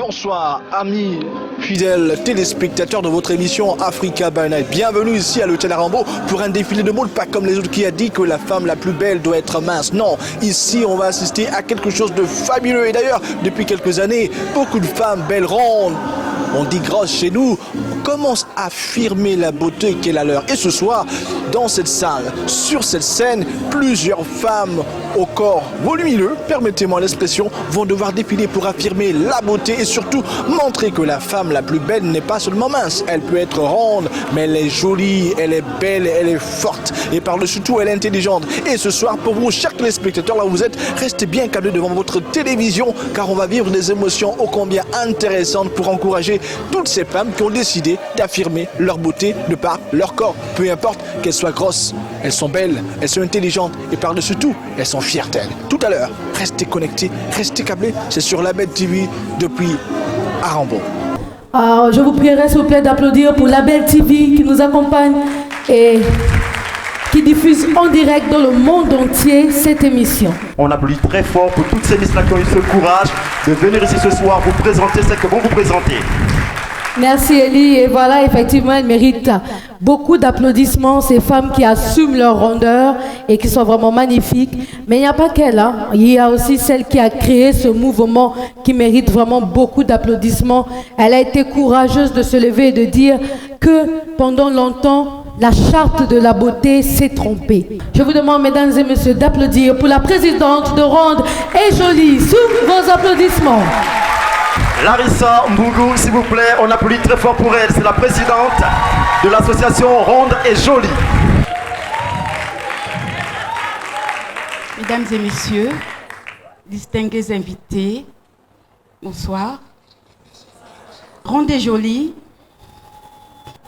Bonsoir amis fidèles téléspectateurs de votre émission Africa by Night. Bienvenue ici à l'hôtel Arambo pour un défilé de mode, pas comme les autres qui a dit que la femme la plus belle doit être mince. Non, ici on va assister à quelque chose de fabuleux. Et d'ailleurs, depuis quelques années, beaucoup de femmes belles rondes, on dit grosses chez nous, commencent à affirmer la beauté qu'est la leur. Et ce soir, dans cette salle, sur cette scène, plusieurs femmes au corps volumineux, permettez-moi l'expression, vont devoir défiler pour affirmer la beauté et surtout montrer que la femme la plus belle n'est pas seulement mince. Elle peut être ronde, mais elle est jolie, elle est belle, elle est forte et par-dessus tout, elle est intelligente. Et ce soir, pour vous, chers téléspectateurs, là où vous êtes, restez bien câblés devant votre télévision car on va vivre des émotions ô combien intéressantes pour encourager toutes ces femmes qui ont décidé d'affirmer leur beauté de par leur corps. Peu importe qu'elles soient grosses, elles sont belles, elles sont intelligentes et par-dessus tout, elles sont fières d'elles. Tout à l'heure, restez connectés, restez câblés, c'est sur La Belle TV depuis Arambo. Je vous prierai s'il vous plaît d'applaudir pour La Belle TV qui nous accompagne et qui diffuse en direct dans le monde entier cette émission. On applaudit très fort pour toutes ces Miss qui ont eu ce courage de venir ici ce soir vous présenter ce que vont vous présenter. Merci Elie, et voilà, effectivement, elles méritent beaucoup d'applaudissements, ces femmes qui assument leur rondeur et qui sont vraiment magnifiques. Mais il n'y a pas qu'elles, hein. Il y a aussi celle qui a créé ce mouvement qui mérite vraiment beaucoup d'applaudissements. Elle a été courageuse de se lever et de dire que pendant longtemps, la charte de la beauté s'est trompée. Je vous demande, mesdames et messieurs, d'applaudir pour la présidente de Ronde et Jolie. Sous vos applaudissements. Larissa Mbougou, s'il vous plaît, on applaudit très fort pour elle. C'est la présidente de l'association Ronde et Jolie. Mesdames et messieurs, distingués invités, bonsoir. Ronde et Jolie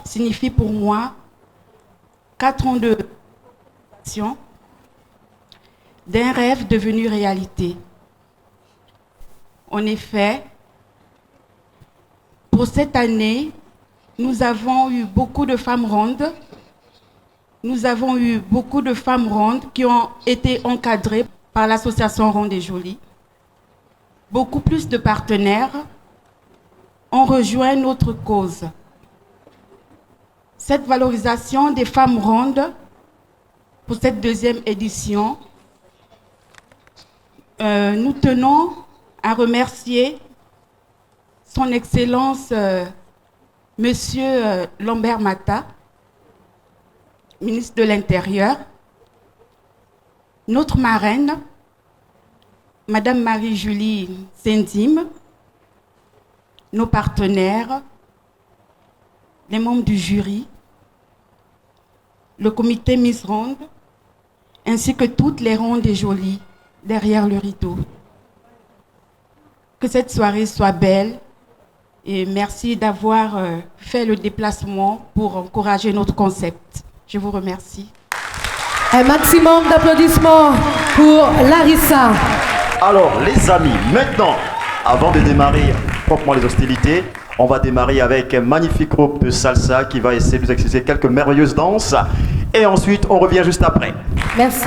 signifie pour moi 4 ans de passion d'un rêve devenu réalité. En effet, pour cette année, nous avons eu beaucoup de femmes rondes. Nous avons eu beaucoup de femmes rondes qui ont été encadrées par l'association Ronde et Jolie. Beaucoup plus de partenaires ont rejoint notre cause. Cette valorisation des femmes rondes pour cette deuxième édition, nous tenons à remercier Son Excellence, Monsieur Lambert Mata, ministre de l'Intérieur, notre marraine, Madame Marie-Julie Sendim, nos partenaires, les membres du jury, le comité Miss Ronde, ainsi que toutes les rondes et jolies derrière le rideau. Que cette soirée soit belle. Et merci d'avoir fait le déplacement pour encourager notre concept. Je vous remercie. Un maximum d'applaudissements pour Larissa. Alors, les amis, maintenant, avant de démarrer proprement les hostilités, on va démarrer avec un magnifique groupe de salsa qui va essayer de nous exercer quelques merveilleuses danses. Et ensuite, on revient juste après. Merci.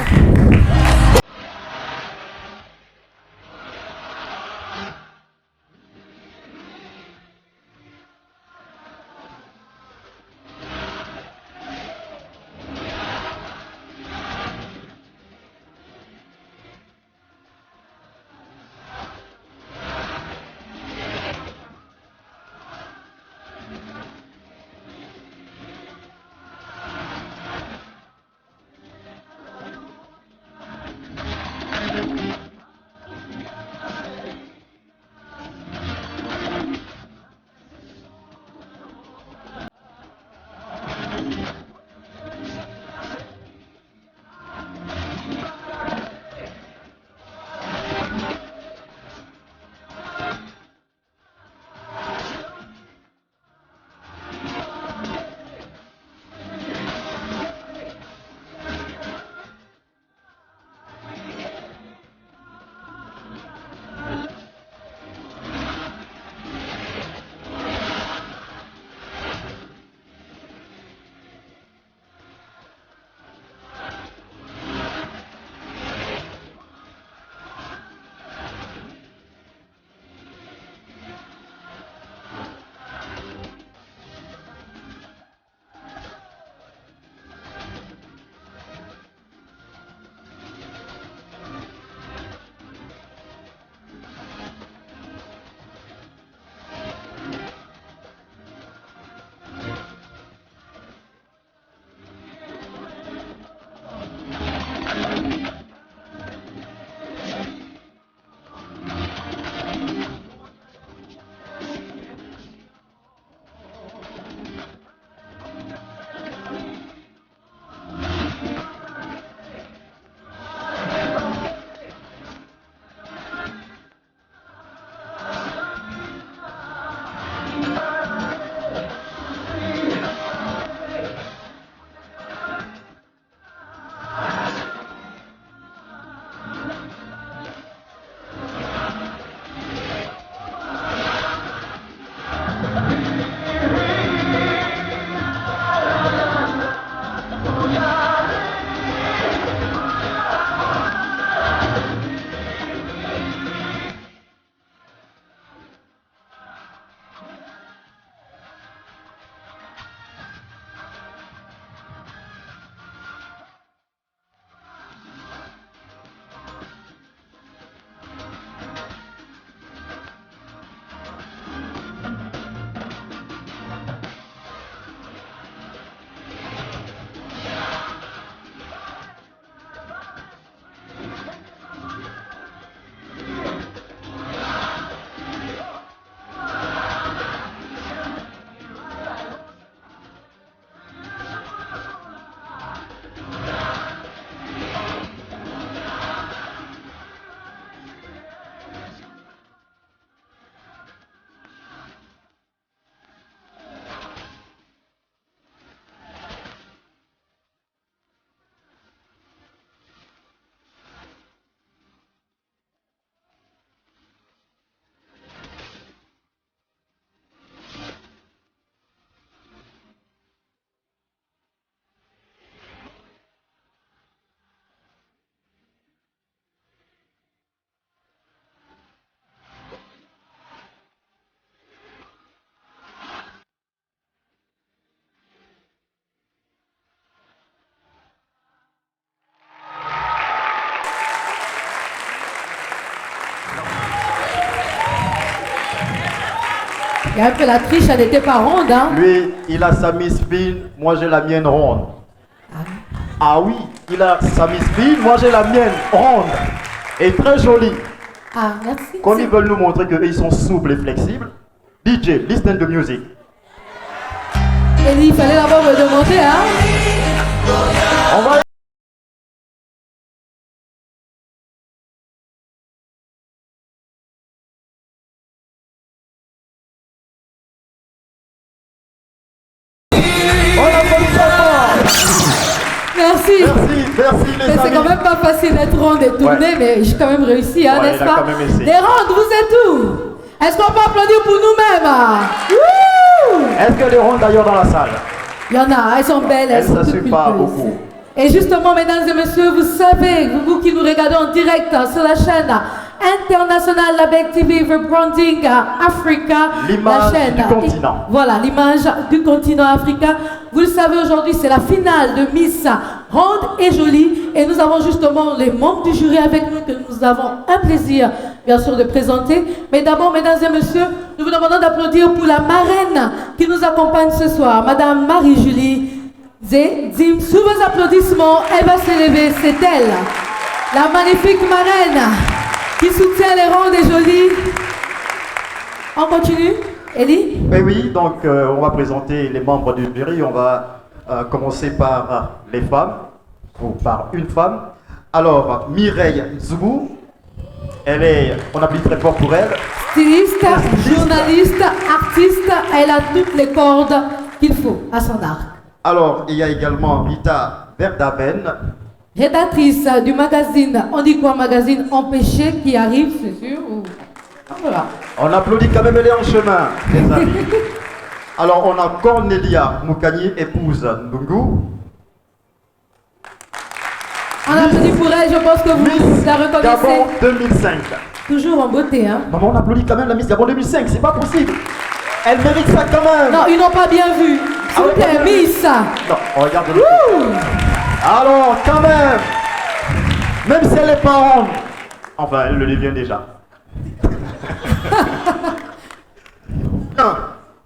Il y a un peu la triche, elle n'était pas ronde, hein. Lui, il a sa Miss fine, moi j'ai la mienne ronde. Ah oui, il a sa Miss fine, moi j'ai la mienne ronde. Et très jolie. Ah, merci. Comme ils veulent nous montrer qu'ils sont souples et flexibles, DJ, listen to music. Elie, il fallait d'abord me demander, hein. On va... Merci. Merci les Mais c'est amis. quand même pas facile d'être ronde et tourner, mais j'ai quand même réussi, hein, Ouais, n'est-ce il a pas? quand même essayé. Les rondes, vous êtes où? Est-ce qu'on peut applaudir pour nous-mêmes? Wouh! Est-ce que les rondes d'ailleurs dans la salle? Il y en a, elles sont belles, elles Elles sont toutes s'assument pas pulpeuses. beaucoup. Et justement, mesdames et messieurs, vous savez, vous qui nous regardez en direct sur la chaîne internationale Label TV Rebranding Africa, L'image la chaîne du continent. Voilà, l'image du continent africain. Vous le savez, aujourd'hui, c'est la finale de Miss Ronde et Jolie. Et nous avons justement les membres du jury avec nous que nous avons un plaisir, bien sûr, de présenter. Mais d'abord, mesdames et messieurs, nous vous demandons d'applaudir pour la marraine qui nous accompagne ce soir, Madame Marie-Julie Zim. Sous vos applaudissements, elle va s'élever, c'est elle, la magnifique marraine qui soutient les rondes et jolies. On continue, Elie? Eh oui, donc on va présenter les membres du jury. On va commencer par les femmes, ou par une femme. Alors, Mireille Zoubou, on applaudit très fort pour elle. Styliste, journaliste, artiste, elle a toutes les cordes qu'il faut à son arc. Alors, il y a également Rita Verdaben, Rédactrice du magazine, on dit quoi, magazine Empêché qui arrive, c'est sûr ou... Voilà. on applaudit quand même, elle est en chemin, les amis. Alors, on a Cornelia Moukani, épouse Ndungu. On applaudit pour elle, je pense que vous Miss la reconnaissez. Gabon 2005. Toujours en beauté, hein. Non, mais on applaudit quand même la Miss Gabon 2005, c'est pas possible. Elle mérite ça quand même. Non, ils n'ont pas bien vu. S'il vous plaît, Miss. Non, on regarde le... Ouh. Alors, quand même si elle est pas ronde, enfin, elle le devient déjà. Bien,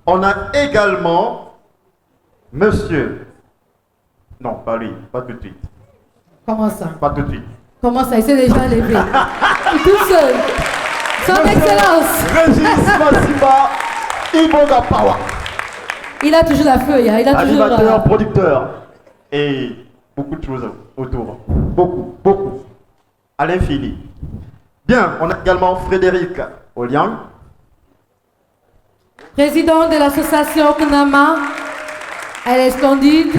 on a également Monsieur. Non, pas lui, pas tout de suite. Comment ça? Pas tout de suite. Comment ça? Il s'est déjà levé. Tout seul. Son Excellence. Régis Massiba Ibonga Pawa. Il a toujours la feuille, hein. Il a toujours... Animateur, producteur. Et beaucoup de choses autour. Beaucoup. À l'infini. Bien, on a également Frédéric Oliang. Président de l'association Knama. Elle est splendide.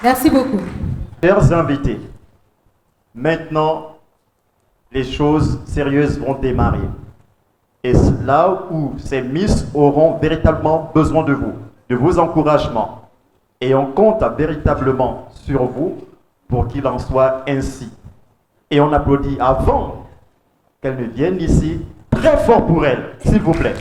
Merci beaucoup. Chers invités, maintenant, les choses sérieuses vont démarrer. Et c'est là où ces Miss auront véritablement besoin de vous, de vos encouragements. Et on compte véritablement sur vous pour qu'il en soit ainsi. Et on applaudit avant qu'elles ne viennent ici, très fort pour elles, s'il vous plaît.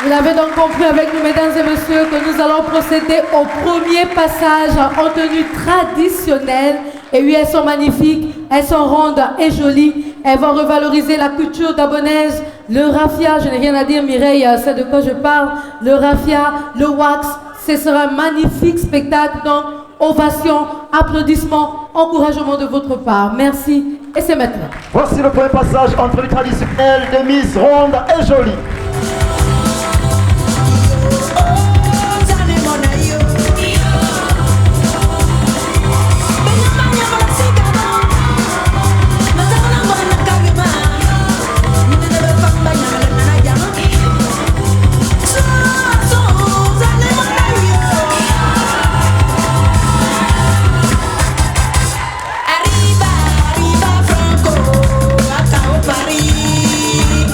Vous l'avez donc compris avec nous, mesdames et messieurs, que nous allons procéder au premier passage en tenue traditionnelle. Et oui, elles sont magnifiques, elles sont rondes et jolies. Elles vont revaloriser la culture gabonaise. Le raffia, je n'ai rien à dire, Mireille, c'est de quoi je parle. Le raffia, le wax, ce sera un magnifique spectacle. Donc, ovation, applaudissements, encouragement de votre part. Merci. Et c'est maintenant. Voici le premier passage entre les traditionnels des Miss rondes et jolies. Arriba, Franco, acá o París.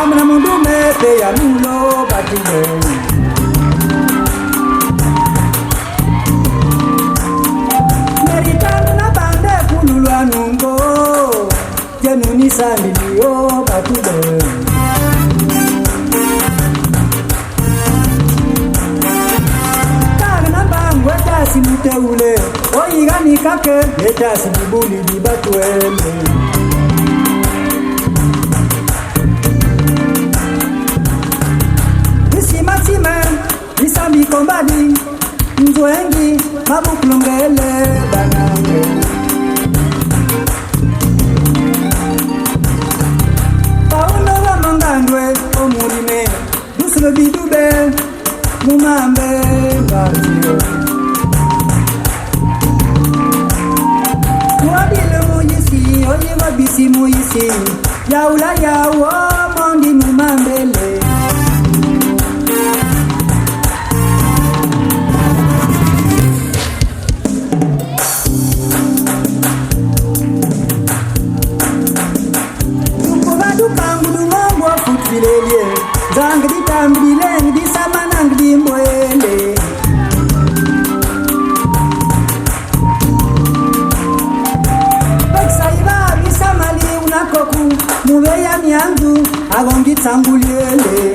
Amna mundu mete ya nulo batile. Meritano na bande kululwa nungo. Januni sandilio batile. Kana na bangwe tasi muteule. Oigani kake etasi bibuli dibatuele. Isami kombadi Nzwengi Mabuklongele Banange Pauno wa mangandwe Omurime Duslo bidube Mumambe Mbazio Mwadile muyisi Oye wabisi muyisi Yaula yawo Mondi mumambele Zangdi tambi lengdi samanangdi mwele Paksaiva misamali unakoku Muveya miandu agongi tanguliele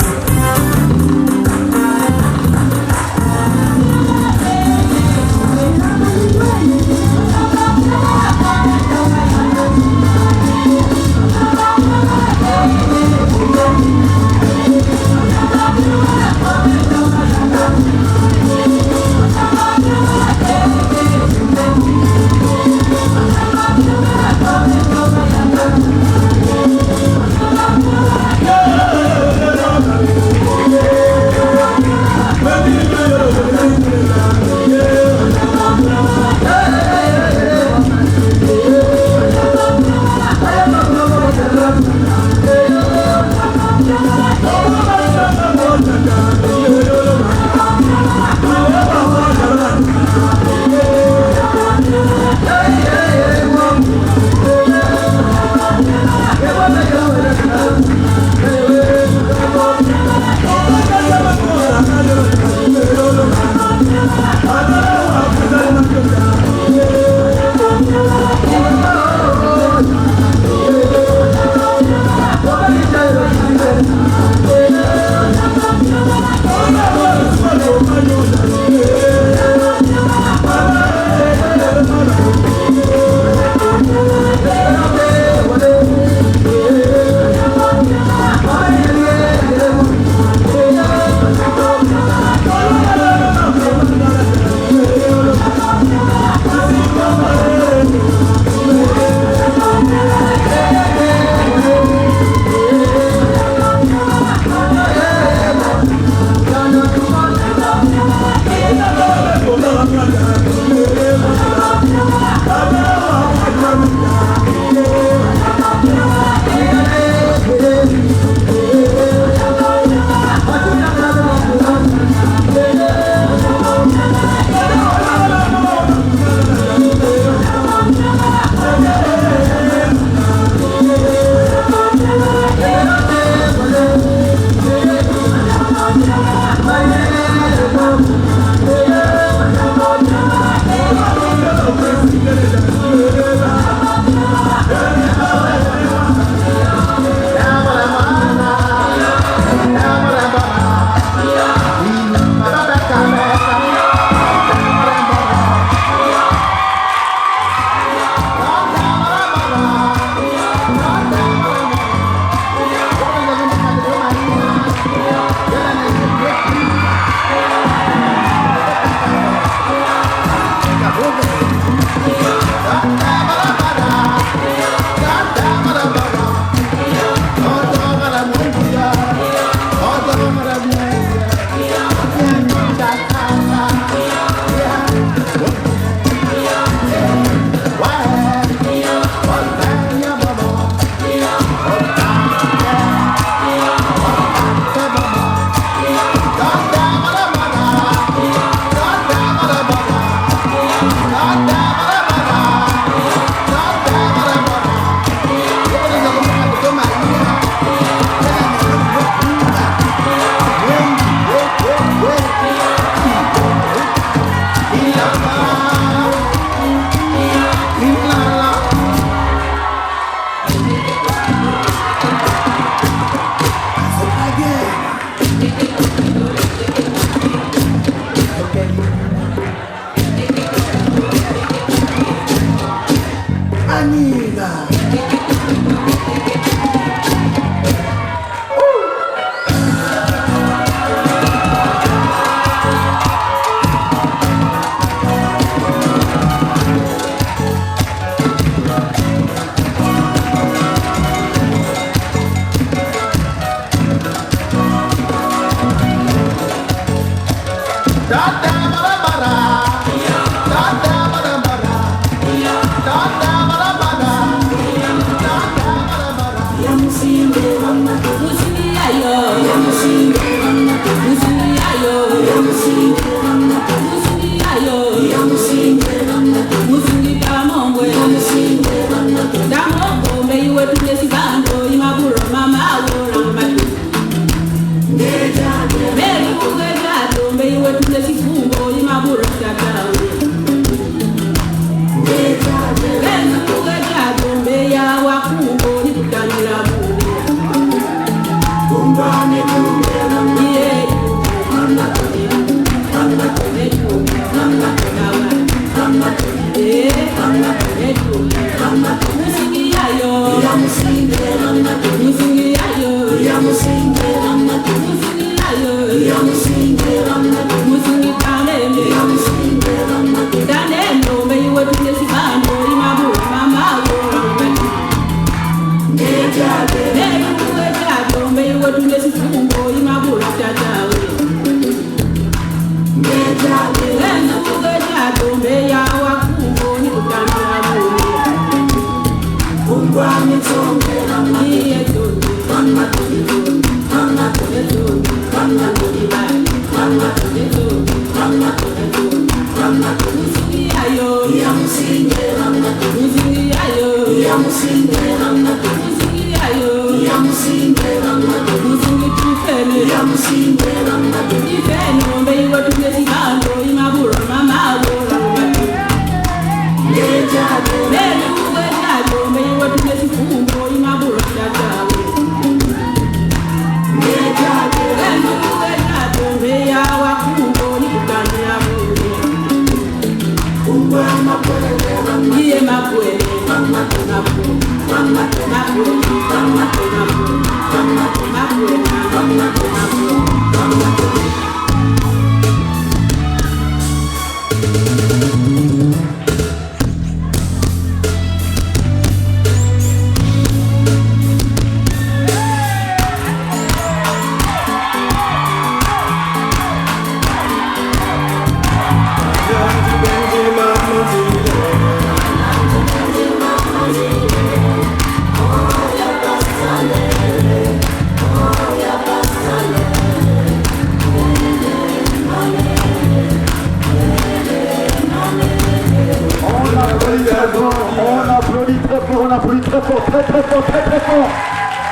Yeah.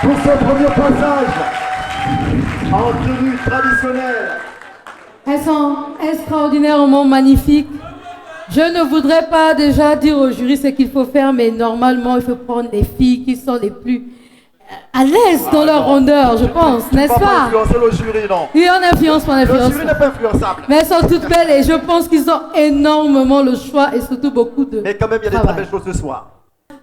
Pour ce premier passage en tenue traditionnelle. Elles sont extraordinairement magnifiques. Je ne voudrais pas déjà dire au jury ce qu'il faut faire, mais normalement, il faut prendre des filles qui sont les plus à l'aise dans leur rondeur, je pense, n'est-ce pas? Influencer le jury, non. Oui, on influence, on influence. Le jury n'est pas influençable. Mais elles sont toutes belles et je pense qu'ils ont énormément le choix et surtout beaucoup de Mais quand même, il y a des très travail. belles choses ce soir.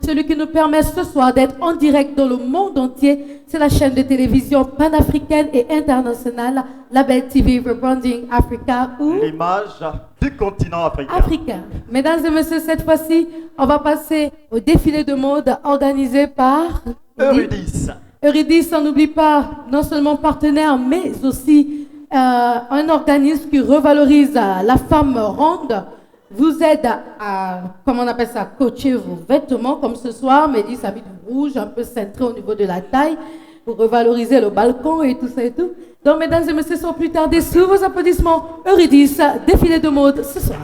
Celui qui nous permet ce soir d'être en direct dans le monde entier, c'est la chaîne de télévision panafricaine et internationale, Label TV Rebranding Africa ou L'image du continent africain. africain. Mesdames et messieurs, cette fois-ci, on va passer au défilé de mode organisé par Eurydice. Eurydice, on n'oublie pas, non seulement partenaire, mais aussi un organisme qui revalorise la femme ronde, vous aide à, comment on appelle ça, coacher vos vêtements, comme ce soir, Mehdi a mis du rouge, un peu cintré au niveau de la taille, pour revaloriser le balcon et tout ça et tout. Donc, mesdames et messieurs, sans plus tarder, sous vos applaudissements, Eurydice, défilé de mode ce soir.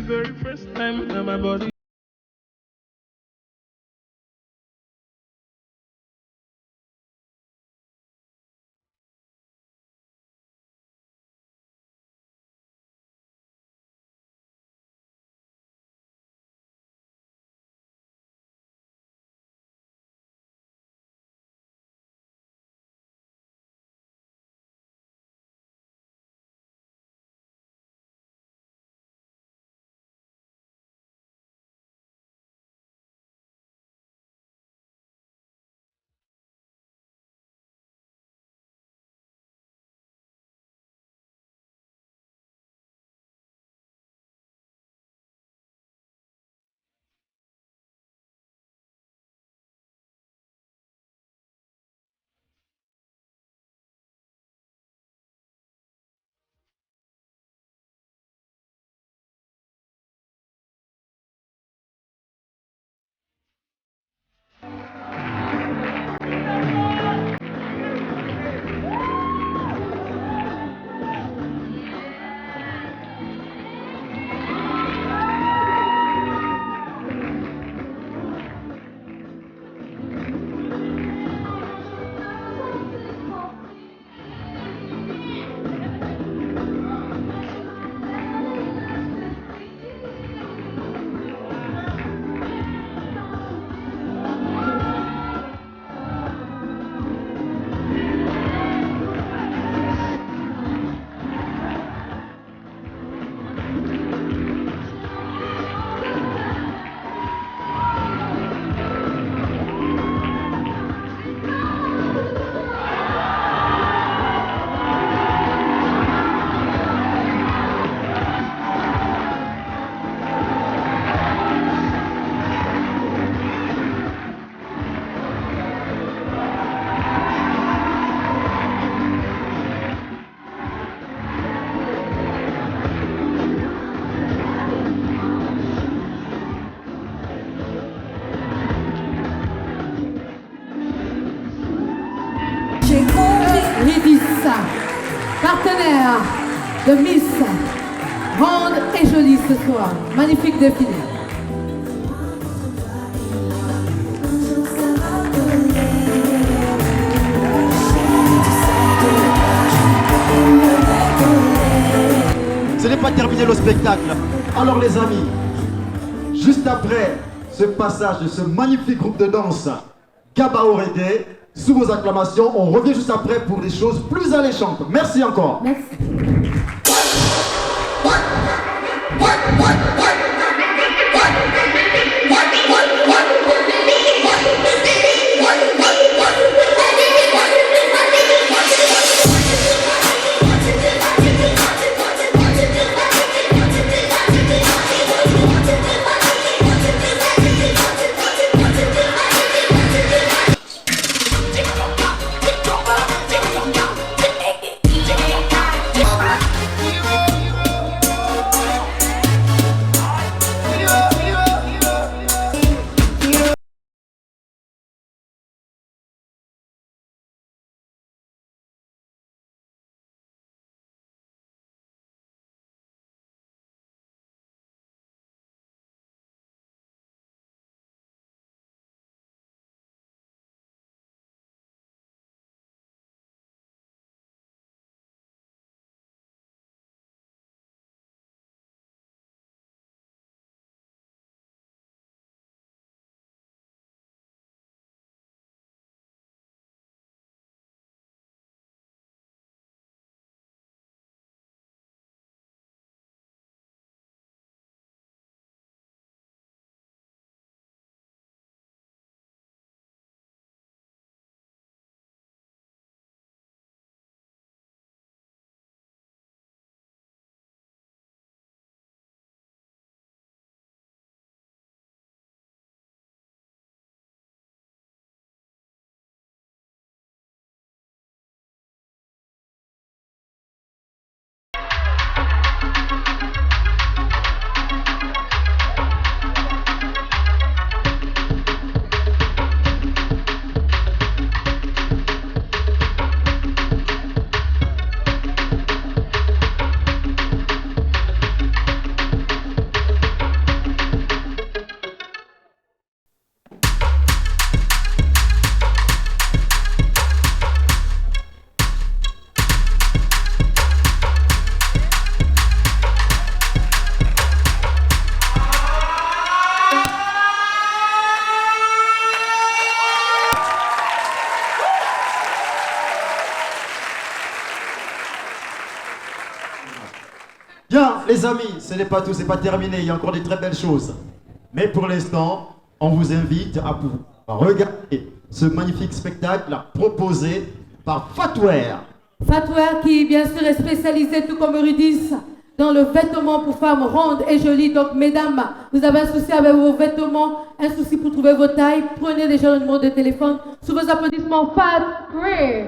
very first time in my body. Partenaire de Miss Ronde et Jolie ce soir. Magnifique défilé. Ce n'est pas terminé le spectacle. Alors les amis, juste après ce passage de ce magnifique groupe de danse, Gabaorédé, sous vos acclamations, on revient juste après pour des choses plus alléchantes. Merci encore. Merci. Bien, les amis, ce n'est pas tout, c'est pas terminé, il y a encore des très belles choses. Mais pour l'instant, on vous invite à pouvoir regarder ce magnifique spectacle proposé par Fatwear. Fatwear qui, bien sûr, est spécialisé, tout comme Eurydice, dans le vêtement pour femmes rondes et jolies. Donc, mesdames, vous avez un souci avec vos vêtements, un souci pour trouver vos tailles, prenez déjà le numéro de téléphone. Sous vos applaudissements, Fatwear.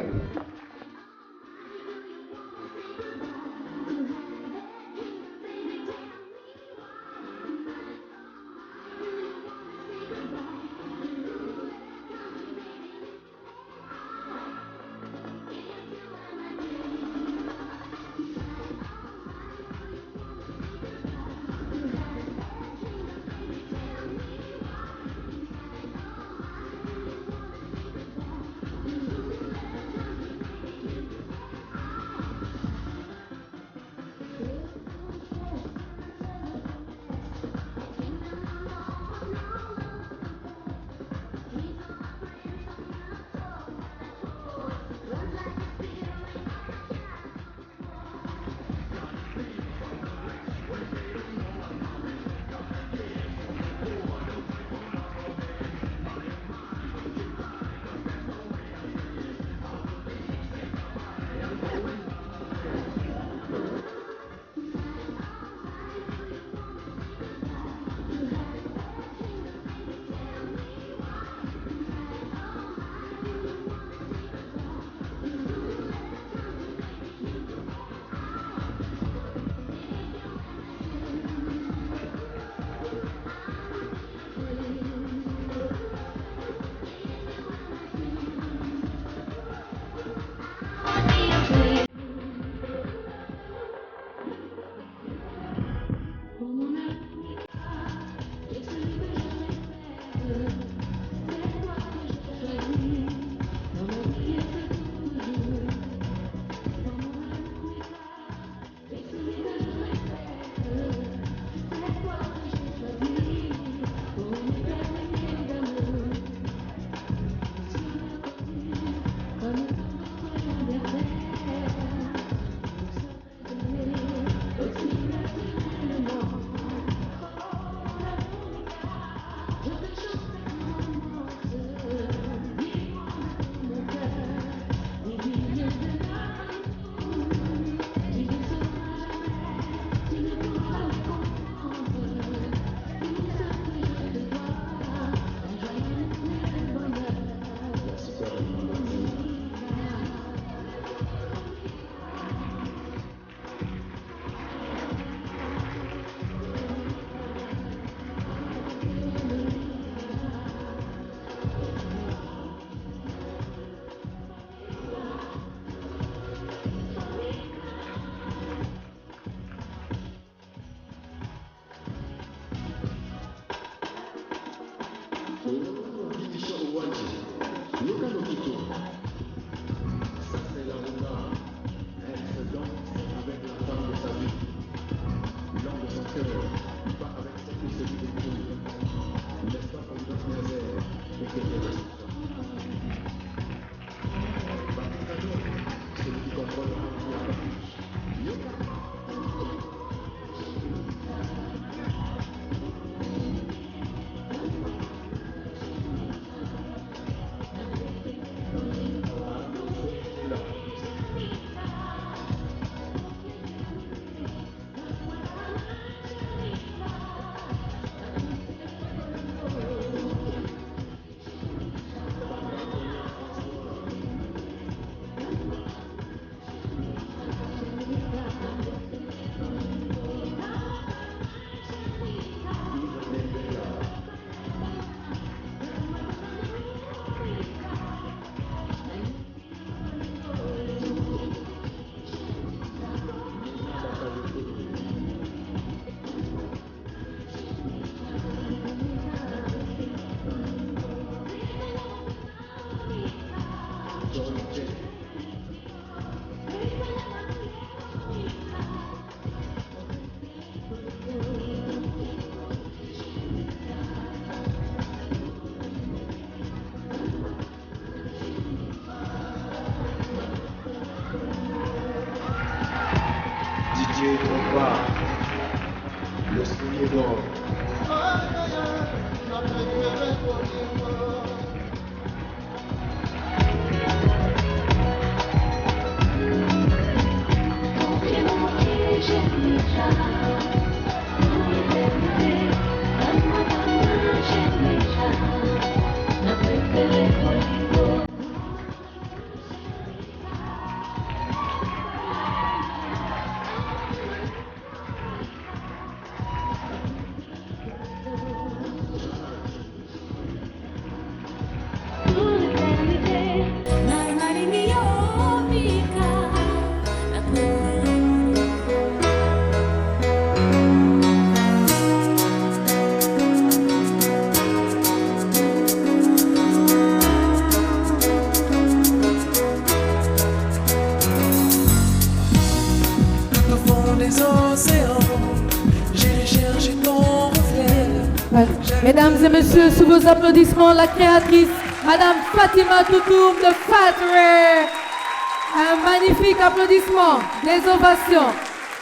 Dieu ne trompe pas. Le soulier d'or. Mesdames et messieurs, sous vos applaudissements, la créatrice, Madame Fatima Toutoum de Fatre. Un magnifique applaudissement, des ovations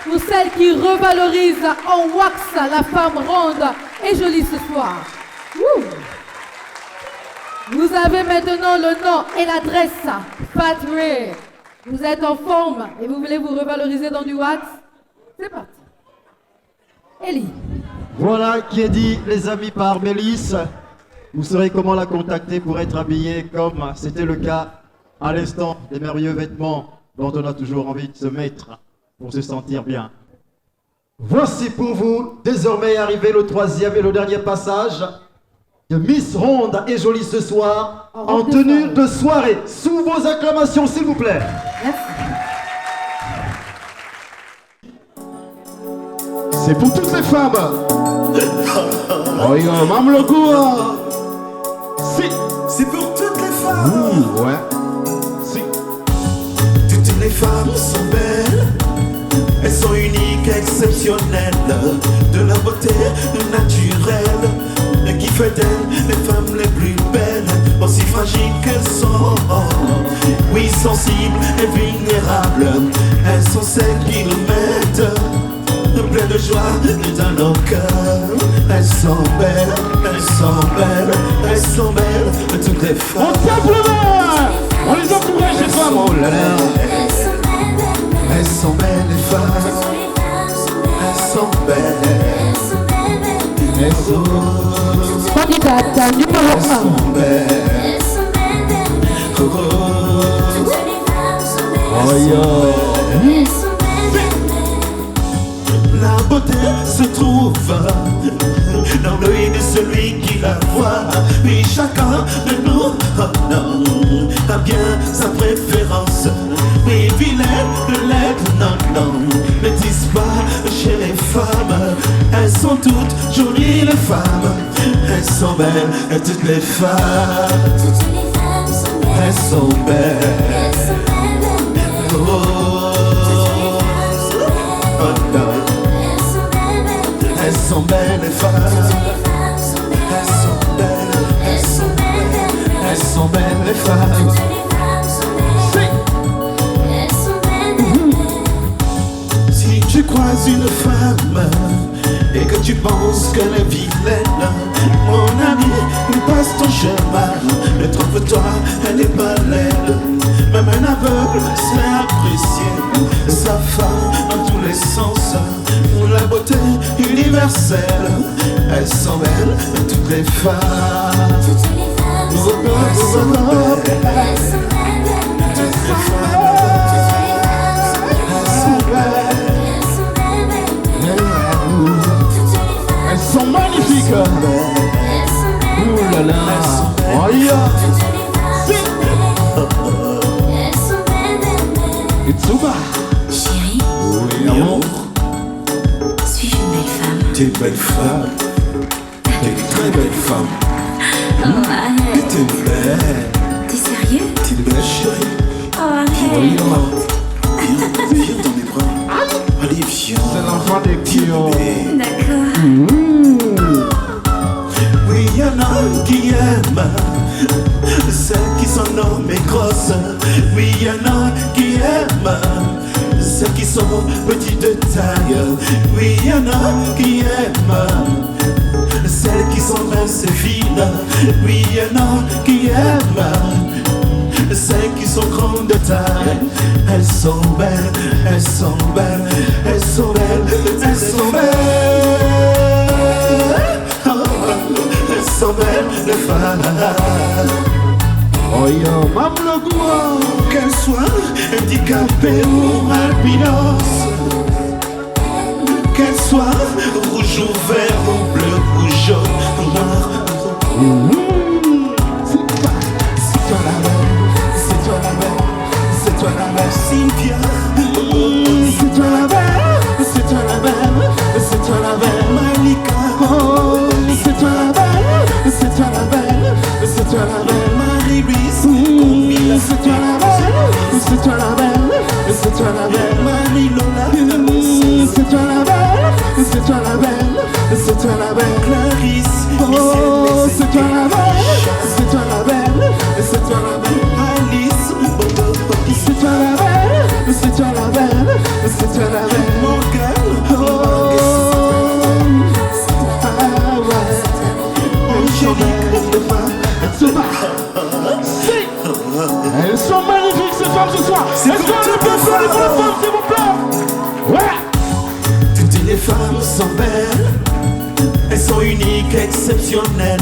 pour celle qui revalorise en wax la femme ronde et jolie ce soir. Wouh. Vous avez maintenant le nom et l'adresse, Fatre. Vous êtes en forme et vous voulez vous revaloriser dans du wax? C'est parti. Ellie. Voilà qui est dit, les amis, par Mélisse. Vous saurez comment la contacter pour être habillé comme c'était le cas à l'instant des merveilleux vêtements dont on a toujours envie de se mettre pour se sentir bien. Voici pour vous, désormais arrivé le troisième et le dernier passage de Miss Ronde et Jolie ce soir, en tenue de soirée. Sous vos acclamations, s'il vous plaît. Merci. C'est pour toutes les femmes. Oh, mam le goût. Si. C'est pour toutes les femmes. Ouais. Si. Toutes les femmes sont belles. Elles sont uniques, exceptionnelles. De la beauté naturelle qui fait d'elles les femmes les plus belles, aussi fragiles qu'elles sont. Oui, sensibles et vulnérables. Elles sont celles qui nous mettent plein de joie dans nos cœurs. Elles sont belles, elles sont belles, elles sont belles, toutes les femmes. On tape le main. On les encourage les femmes. Oh là là. Elles sont belles les femmes. Elles sont belles. Elles sont belles. Oh yo. La beauté se trouve dans l'œil de celui qui la voit. Puis chacun de nous a bien sa préférence. Mais vilaine de l'être, non, ne disent pas chez les femmes. Elles sont toutes jolies les femmes. Elles sont belles, toutes les femmes. Elles sont belles. Elles sont belles les femmes. Elles sont belles. Elles sont belles. Elles sont belles les femmes. Si tu croises une femme et que tu penses qu'elle est vilaine, mon ami, passe ton chemin. Mais trompe-toi, elle est pas laide. Même un aveugle sait apprécier sa femme dans tous les sens. La beauté universelle, elles sont belles, toutes les femmes. Toutes les femmes sont belles. Elles sont belles. Toutes les femmes. Elles sont belles. Elles sont magnifiques. Ouh là là. Oh yeah. Itsuba. Chérie. Oui, amour. Suis-je une belle femme? T'es une belle femme. T'es une très belle femme. Oh, arrête. T'es belle. T'es sérieux? T'es une belle chérie. Oh, arrête. Viens dans mes bras. Allez, viens. C'est l'enfant des Kyo. D'accord. Oui, y en a qui aiment celles qui sont nommées grosses. Oui, y en a qui aiment celles qui sont petites de taille. Oui, y en a qui aiment celles qui sont minces et fines. Oui, y en a qui aiment celles qui sont grandes de taille. Elles sont belles, elles sont belles, elles sont belles, elles sont belles. Elles sont belles, les femmes. Oh yo, mam le goût, qu'elles soient handicapées ou albinos, qu'elles soient rouge ou vert ou bleu ou jaune ou noir. C'est toi la belle, c'est toi la belle, c'est toi la belle Cynthia. C'est toi la belle, c'est toi la belle, c'est toi la belle Malika. Oh, c'est toi la belle, c'est toi la belle, c'est toi la belle Marie-Louise. C'est toi la belle, c'est toi la belle, c'est toi la belle Marie-Lola. C'est toi la belle, c'est toi la belle, c'est toi la belle Clarisse. Oh, c'est toi la belle, c'est toi la belle, c'est toi la belle Alice. C'est toi la belle, c'est toi la belle, c'est toi la belle Morgane. Oh, ah ouais, Angélique, elles sont magnifiques ces femmes ce soir. Est-ce qu'on peut applaudir pour les femmes s'il vous plaît? Ouais. Toutes les femmes sont belles. Elles sont uniques, exceptionnelles,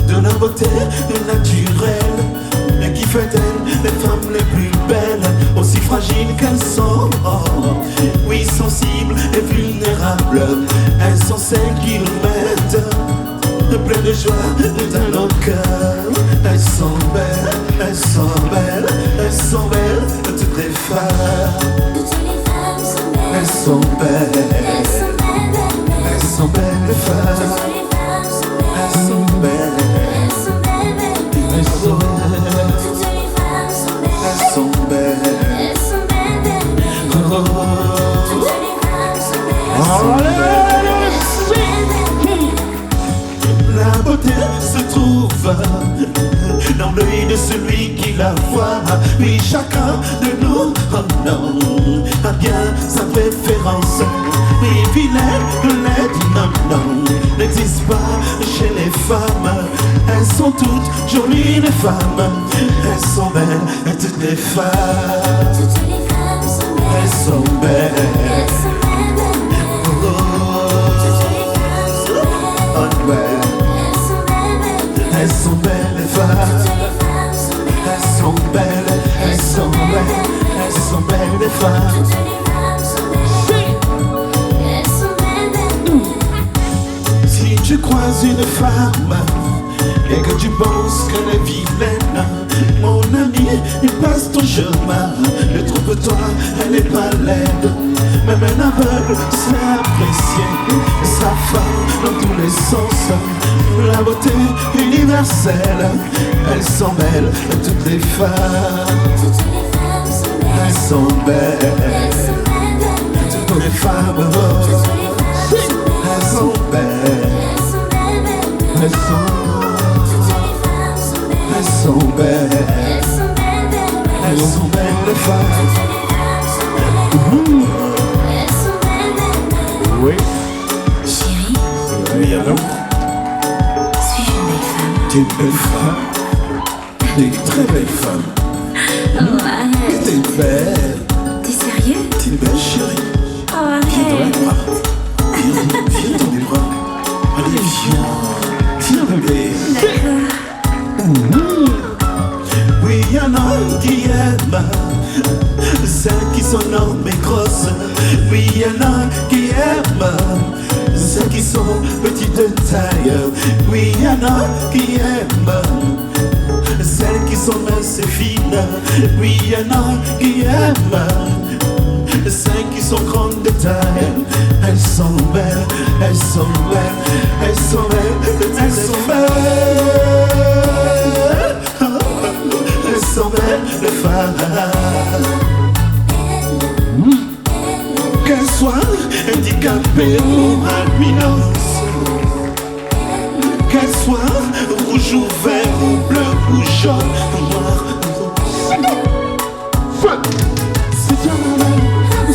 de leur beauté naturelle, et qui fait d'elles les femmes les plus belles, aussi fragiles qu'elles sont. Oui, sensibles et vulnérables, elles sont celles qui nous mettent plein de joie dans nos cœurs. Elles sont belles, elles sont belles, elles sont belles, toutes les femmes. Elles sont belles, elles sont belles les femmes. Elles sont belles, elles sont belles, elles sont belles. La beauté se trouve dans l'œil de celui qui la voit. Oui, chacun de nous, oh non, a bien sa préférence. Oui, vilaine, laide, non, non, n'existe pas chez les femmes. Elles sont toutes jolies les femmes. Elles sont belles, toutes les femmes. Elles sont belles. Oh, ouais. Elles sont belles les femmes. Elles sont belles, elles sont belles, elles sont belles les femmes. Si tu croises une femme et que tu penses qu'elle est vilaine, mon ami, il passe ton chemin. Ne trompe-toi, elle est pas laide. Même un aveugle sait apprécier sa femme dans tous les sens. La beauté universelle, elles sont belles, toutes les femmes. Elles sont belles, toutes les femmes. Elles sont belles, elles sont belles, elles sont belles les femmes. Oui. Chérie, Oui, allô? suis-je une belle femme? T'es une belle femme. T'es une très belle femme. Oh, arrête. T'es belle. T'es sérieux? T'es une belle chérie. Oh, Viens dans les arrête. bras. Viens dans les bras. Allez, viens. Viens, bébé. D'accord. Oui, y en a qui aiment celles qui sont normes et grosses. Oui, y en a qui aiment celles qui sont petites de taille. Oui, y en a qui aiment celles qui sont minces et fines. Oui, y en a qui aiment celles qui sont grandes de taille. Elles sont belles, elles sont belles, elles sont belles, elles sont belles. Elles sont belles les femmes. Qu'elles soient handicapées ou albinos, qu'elles soient rouge ou vert ou bleu ou jaune ou noir. C'est toi la belle,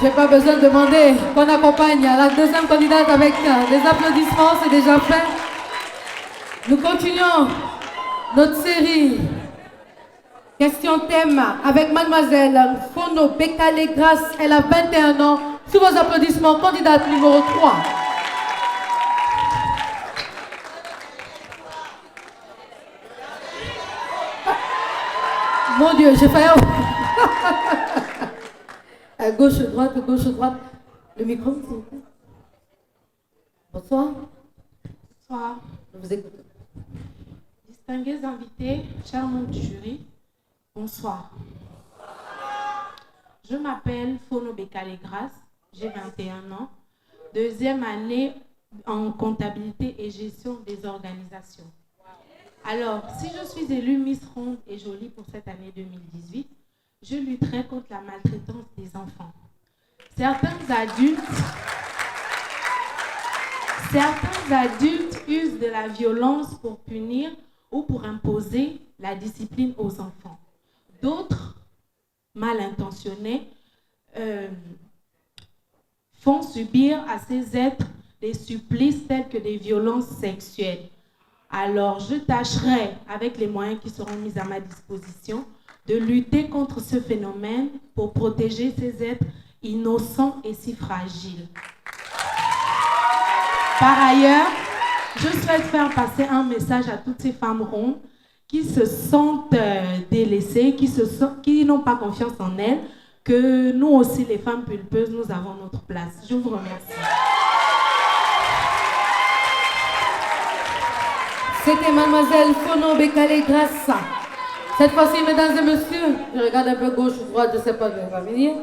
J'ai pas besoin de demander qu'on accompagne la deuxième candidate avec des applaudissements, c'est déjà fait. Nous continuons notre série question thème avec mademoiselle Fono Bekale Grace. Elle a 21 ans. Sous vos applaudissements, candidate numéro 3. Mon Dieu, j'ai failli... À gauche, droite, gauche, droite. Le micro, s'il vous plaît. Bonsoir. Bonsoir. Je vous écoute. Distingués invités, chers membres du jury, bonsoir. Je m'appelle Fono Bekale Grace, j'ai 21 ans, deuxième année en comptabilité et gestion des organisations. Alors, si je suis élue Miss Ronde et Jolie pour cette année 2018, je lutterai contre la maltraitance des enfants. Certains adultes usent de la violence pour punir ou pour imposer la discipline aux enfants. D'autres, mal intentionnés, font subir à ces êtres des supplices tels que des violences sexuelles. Alors, je tâcherai, avec les moyens qui seront mis à ma disposition, de lutter contre ce phénomène pour protéger ces êtres innocents et si fragiles. Par ailleurs, je souhaite faire passer un message à toutes ces femmes rondes qui se sentent délaissées, qui n'ont pas confiance en elles, que nous aussi, les femmes pulpeuses, nous avons notre place. Je vous remercie. C'était mademoiselle Fono Bekale Grace. Cette fois-ci, mesdames et messieurs, je regarde un peu gauche ou droite, je ne sais pas d'où elle va venir.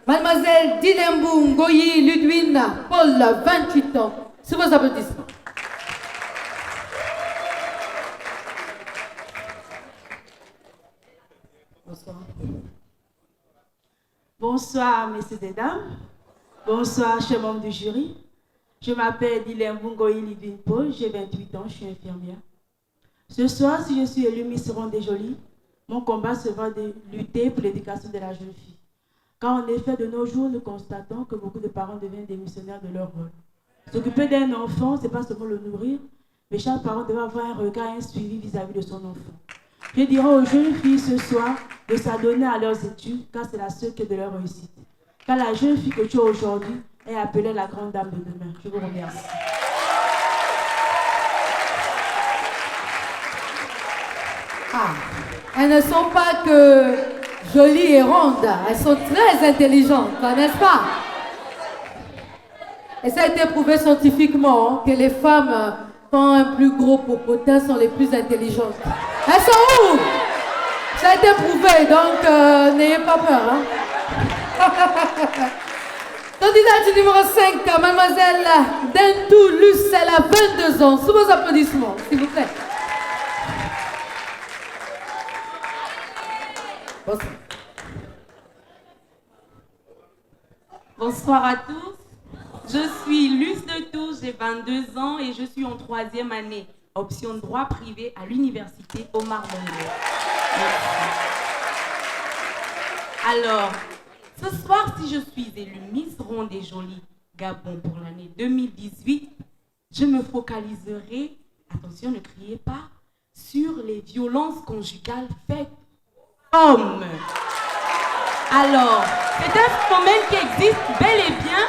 Mademoiselle Dilembu Ngoyi Ludwine Paul, 28 ans. Sous vos applaudissements. Bonsoir. Bonsoir, messieurs et dames. Bonsoir, chers membres du jury. Je m'appelle Dilembu Ngoyi Ludwine Paul, j'ai 28 ans, je suis infirmière. Ce soir, si je suis élue Miss Ronde et Jolie, mon combat sera de lutter pour l'éducation de la jeune fille. Car en effet, de nos jours, nous constatons que beaucoup de parents deviennent démissionnaires de leur rôle. S'occuper d'un enfant, ce n'est pas seulement le nourrir, mais chaque parent doit avoir un regard et un suivi vis-à-vis de son enfant. Je dirais aux jeunes filles ce soir de s'adonner à leurs études, car c'est la seule clé de leur réussite. Car la jeune fille que tu as aujourd'hui est appelée la grande dame de demain. Je vous remercie. Ah, elles ne sont pas que jolies et rondes, elles sont très intelligentes, n'est-ce pas? Et ça a été prouvé scientifiquement que les femmes qui ont un plus gros popotin sont les plus intelligentes. Elles sont où? Ça a été prouvé, donc n'ayez pas peur. Hein? Candidate numéro 5, mademoiselle Dentou Luce, elle a 22 ans. Sous vos applaudissements, s'il vous plaît. Bonsoir. Bonsoir à tous. Je suis Luce de Tours, j'ai 22 ans et je suis en 3e année, option droit privé à l'université Omar Bongo. Alors, ce soir, si je suis élue Miss Ronde et Jolie Gabon pour l'année 2018, je me focaliserai, attention, ne criez pas, sur les violences conjugales faites aux hommes. Alors, c'est un phénomène qui existe bel et bien,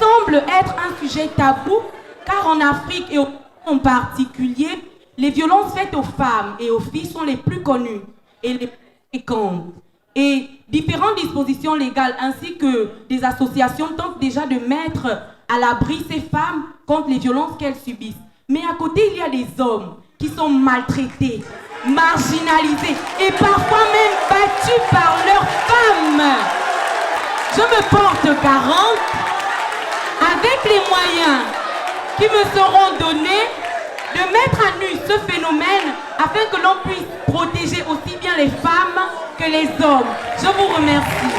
semble être un sujet tabou, car en Afrique et en particulier, les violences faites aux femmes et aux filles sont les plus connues et les plus fréquentes. Et différentes dispositions légales ainsi que des associations tentent déjà de mettre à l'abri ces femmes contre les violences qu'elles subissent. Mais à côté, il y a des hommes qui sont maltraités, marginalisés et parfois même battus par leurs femmes. Je me porte garante avec les moyens qui me seront donnés de mettre à nu ce phénomène afin que l'on puisse protéger aussi bien les femmes que les hommes. Je vous remercie.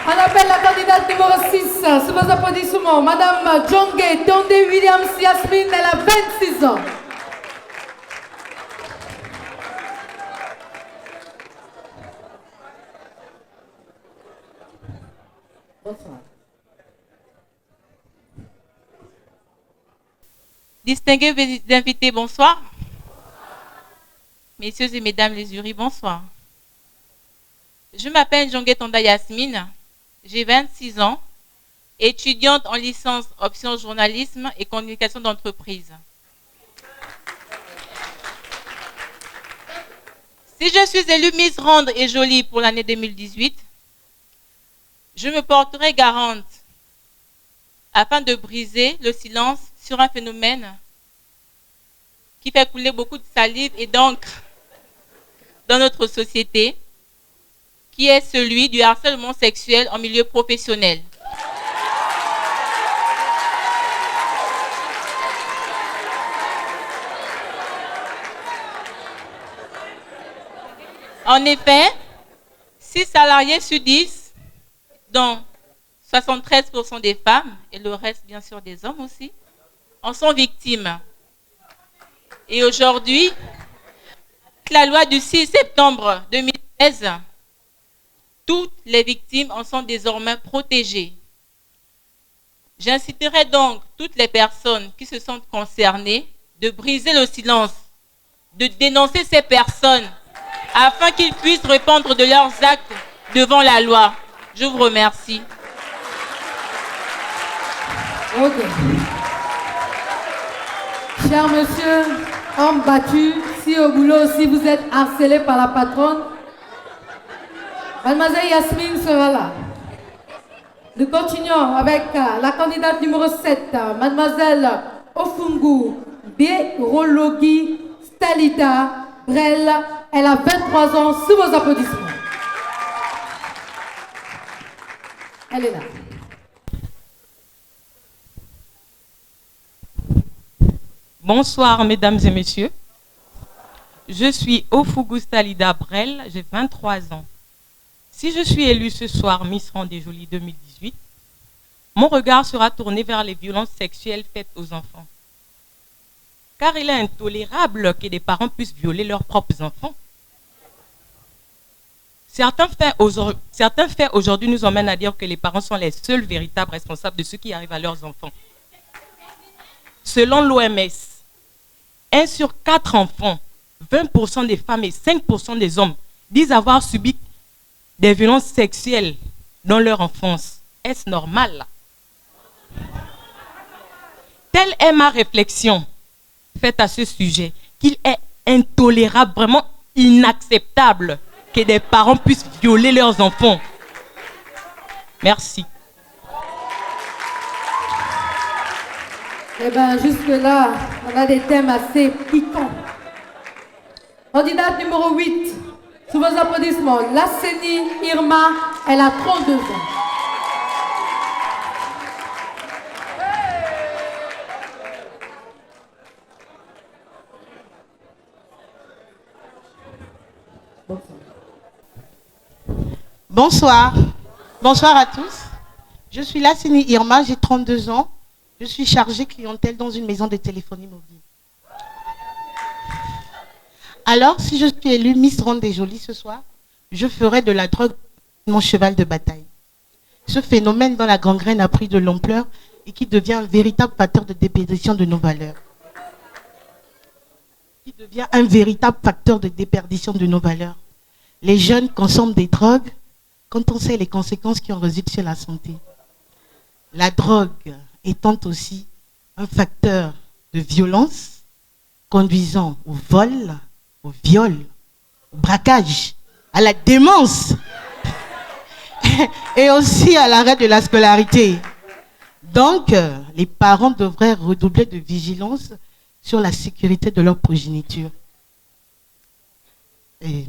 On appelle la candidate numéro 6, sous vos applaudissements, Madame Djongue Tonde Williams Yasmine, elle a 26 ans. Bonsoir. Distingués invités, bonsoir. Messieurs et mesdames les jurys, bonsoir. Je m'appelle Jonguetonda Yasmine, j'ai 26 ans, étudiante en licence option journalisme et communication d'entreprise. Si je suis élue Miss Ronde et Jolie pour l'année 2018, je me porterai garante afin de briser le silence sur un phénomène qui fait couler beaucoup de salive et d'encre dans notre société, qui est celui du harcèlement sexuel en milieu professionnel. En effet, 6 salariés sur 10, dont 73% des femmes, et le reste bien sûr des hommes aussi, en sont victimes. Et aujourd'hui, la loi du 6 septembre 2016, toutes les victimes en sont désormais protégées. J'inciterai donc toutes les personnes qui se sentent concernées de briser le silence, de dénoncer ces personnes afin qu'ils puissent répondre de leurs actes devant la loi. Je vous remercie. Ok. Cher monsieur, homme battu, si au boulot aussi vous êtes harcelé par la patronne, mademoiselle Yasmine sera là. Nous continuons avec la candidate numéro 7, mademoiselle Ofungu Birologi Stalita Brel. Elle a 23 ans, sous vos applaudissements. Elle est là. Bonsoir, mesdames et messieurs. Je suis Ofugu Stalida Brel, j'ai 23 ans. Si je suis élue ce soir Miss Ronde et Jolie 2018, mon regard sera tourné vers les violences sexuelles faites aux enfants. Car il est intolérable que des parents puissent violer leurs propres enfants. Certains faits aujourd'hui nous emmènent à dire que les parents sont les seuls véritables responsables de ce qui arrive à leurs enfants. Selon l'OMS, 1 sur 4 enfants, 20% des femmes et 5% des hommes disent avoir subi des violences sexuelles dans leur enfance. Est-ce normal? Telle est ma réflexion faite à ce sujet, qu'il est intolérable, vraiment inacceptable que des parents puissent violer leurs enfants. Merci. Eh bien, jusque-là, on a des thèmes assez piquants. Candidate numéro 8, sous vos applaudissements, Lasseni Irma, elle a 32 ans. Bonsoir. Bonsoir à tous. Je suis Lasseni Irma, j'ai 32 ans. Je suis chargée clientèle dans une maison de téléphonie mobile. Alors, si je suis élue Miss Ronde et Jolie ce soir, je ferai de la drogue mon cheval de bataille. Ce phénomène dans la gangrène a pris de l'ampleur et qui devient un véritable facteur de déperdition de nos valeurs. Qui devient un véritable facteur de déperdition de nos valeurs. Les jeunes consomment des drogues quand on sait les conséquences qui en résultent sur la santé. La drogue étant aussi un facteur de violence conduisant au vol, au viol, au braquage, à la démence et aussi à l'arrêt de la scolarité. Donc, les parents devraient redoubler de vigilance sur la sécurité de leur progéniture. Et,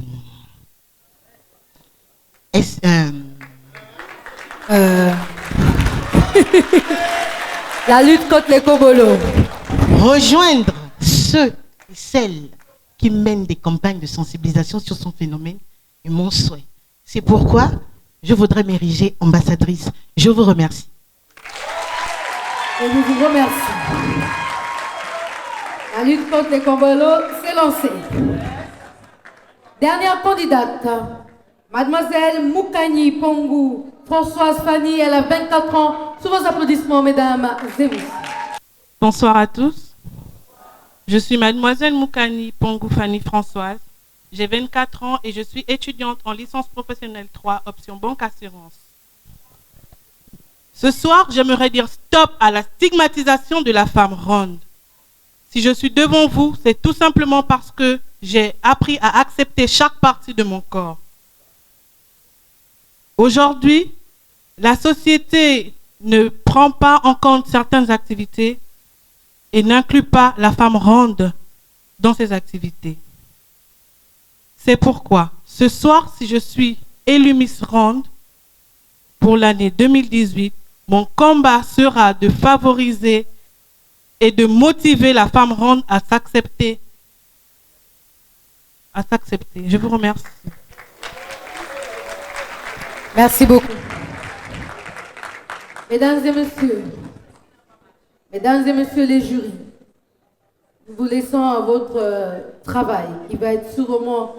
La lutte contre les cobolos. Rejoindre ceux et celles qui mènent des campagnes de sensibilisation sur son phénomène est mon souhait. C'est pourquoi je voudrais m'ériger ambassadrice. Je vous remercie. Et je vous remercie. La lutte contre les cobolos s'est lancée. Dernière candidate, mademoiselle Mukani Pongu Françoise Fanny, elle a 24 ans. Sous vos applaudissements, mesdames et messieurs. Bonsoir à tous. Je suis mademoiselle Moukani Pongou Fanny Françoise. J'ai 24 ans et je suis étudiante en licence professionnelle 3, option banque assurance. Ce soir, j'aimerais dire stop à la stigmatisation de la femme ronde. Si je suis devant vous, c'est tout simplement parce que j'ai appris à accepter chaque partie de mon corps. Aujourd'hui, la société ne prend pas en compte certaines activités et n'inclut pas la femme ronde dans ses activités. C'est pourquoi, ce soir, si je suis élue Miss Ronde pour l'année 2018, mon combat sera de favoriser et de motiver la femme ronde à s'accepter. Je vous remercie. Merci beaucoup. Mesdames et messieurs les jurys, nous vous laissons à votre travail qui va être sûrement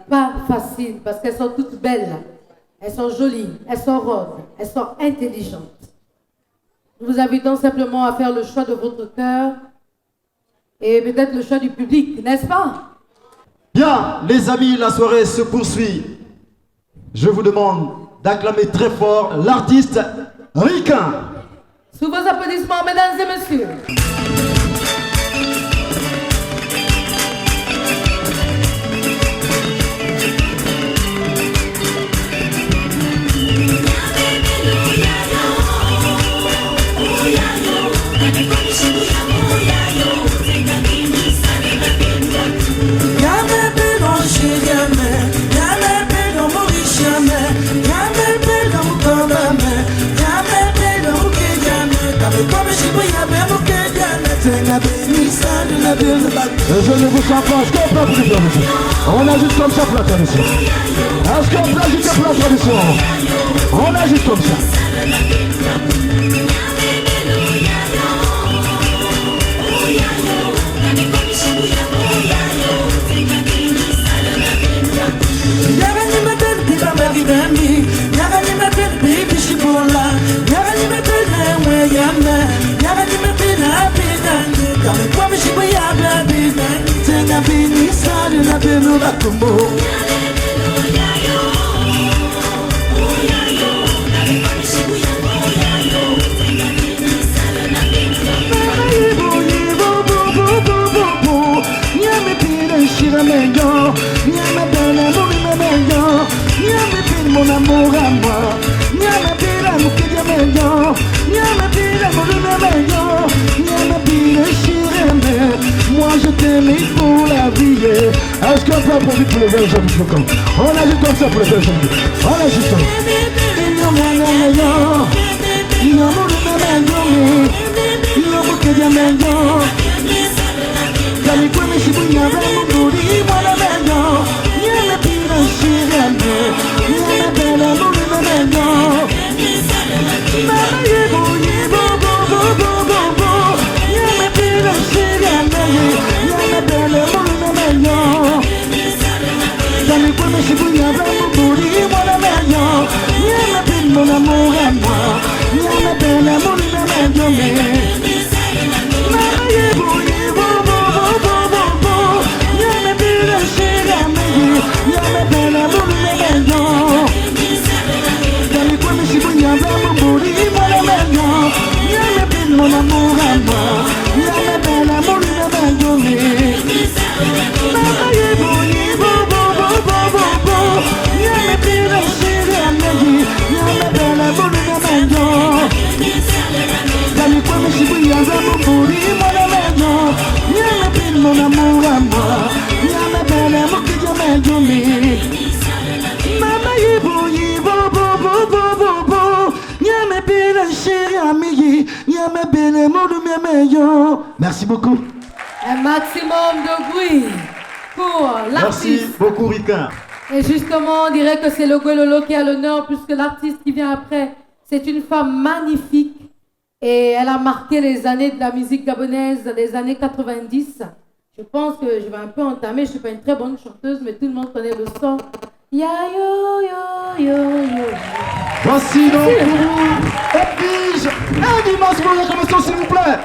pas facile parce qu'elles sont toutes belles, elles sont jolies, elles sont rondes, elles sont intelligentes. Nous vous invitons simplement à faire le choix de votre cœur et peut-être le choix du public, n'est-ce pas? Bien, les amis, la soirée se poursuit. Je vous demande d'acclamer très fort l'artiste Riquin. Sous vos applaudissements, mesdames et messieurs. Je ne vous sens pas, est-ce qu'on peut plus tradition? On agit comme ça pour la tradition. Est-ce qu'on peut agiter pour la tradition? On agit comme ça. Mon amour à moi, Nyama pira mukedia meilleur, Nyama pira moulina meilleur, Nyama pira chireme. Moi je t'aime pour la vie. Est-ce qu'on peut applaudir pour les belles hommes? On agit comme ça pour les belles hommes. On agit comme ça. Nyama meilleur, Nyama moulina meilleur, Nyama mukedia meilleur. Kali kwa mishibu nyama munduri mwana meilleur, Nyama pira chireme. Mon amour à moi, Nyama belle moulina meilleur. Mon amour à moi, Nyama belle moulina meilleur. Mon amour à moi, Nyama belle moulina meilleur. Mama yibo yibo bo bo bo bo bo, Nyama belle chérie amie, Nyama belle moulina meilleur. Merci beaucoup. Un maximum de bruit pour l'artiste. Merci beaucoup, Riquin. Et justement, on dirait que c'est le Gololo qui a l'honneur, puisque l'artiste qui vient après, c'est une femme magnifique. Et elle a marqué les années de la musique gabonaise, les années 90. Je pense que je vais un peu entamer, je ne suis pas une très bonne chanteuse, mais tout le monde connaît le son. Ya yo yo yo yo. Voici donc pour vous, Edwige, un immense mot d'acclamation s'il vous plaît.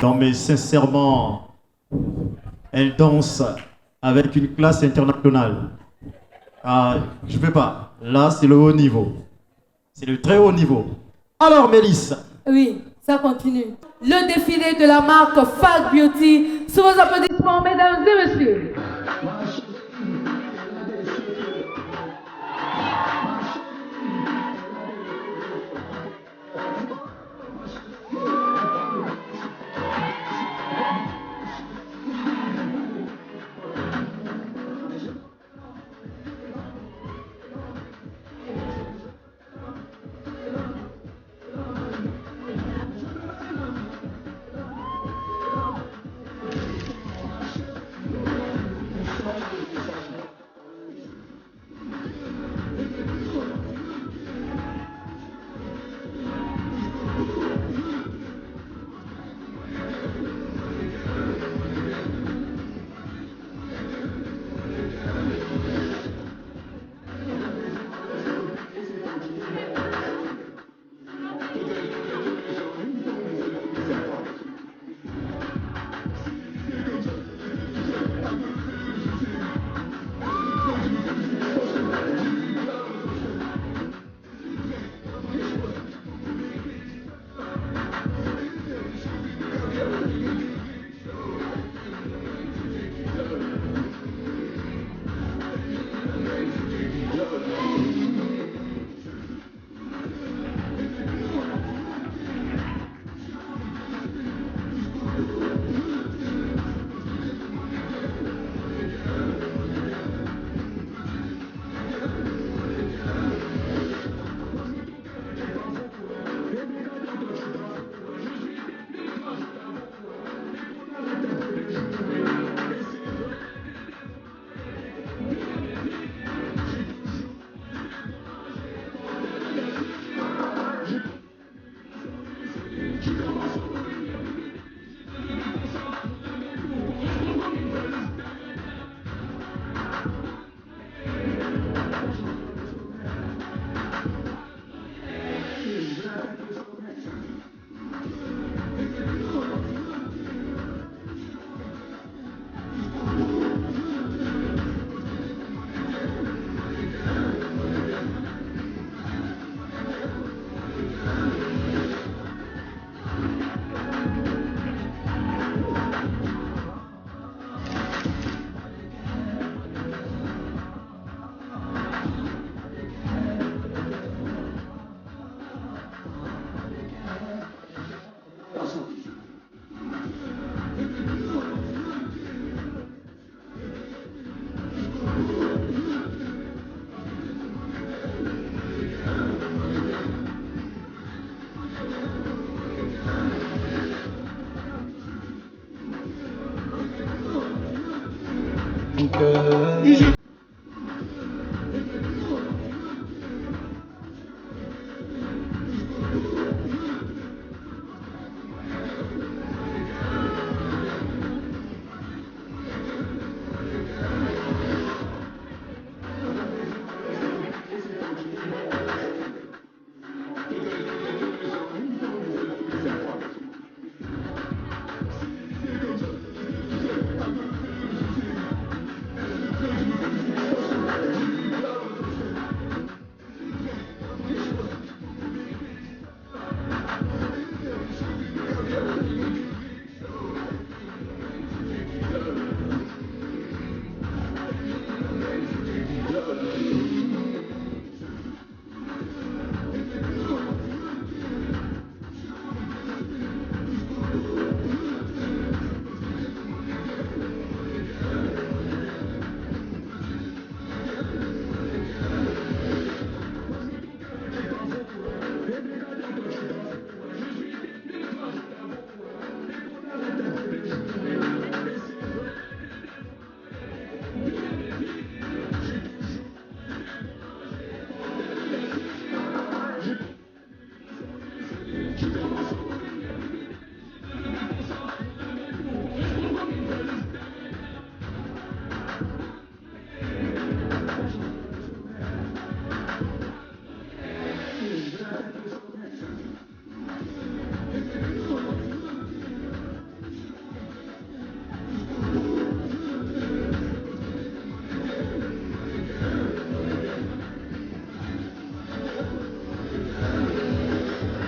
Non mais sincèrement, elle danse avec une classe internationale. Ah, je peux pas. Là, c'est le haut niveau. C'est le très haut niveau. Alors, Mélisse. Oui, ça continue. Le défilé de la marque Fag Beauty. Sous vos applaudissements, mesdames et messieurs.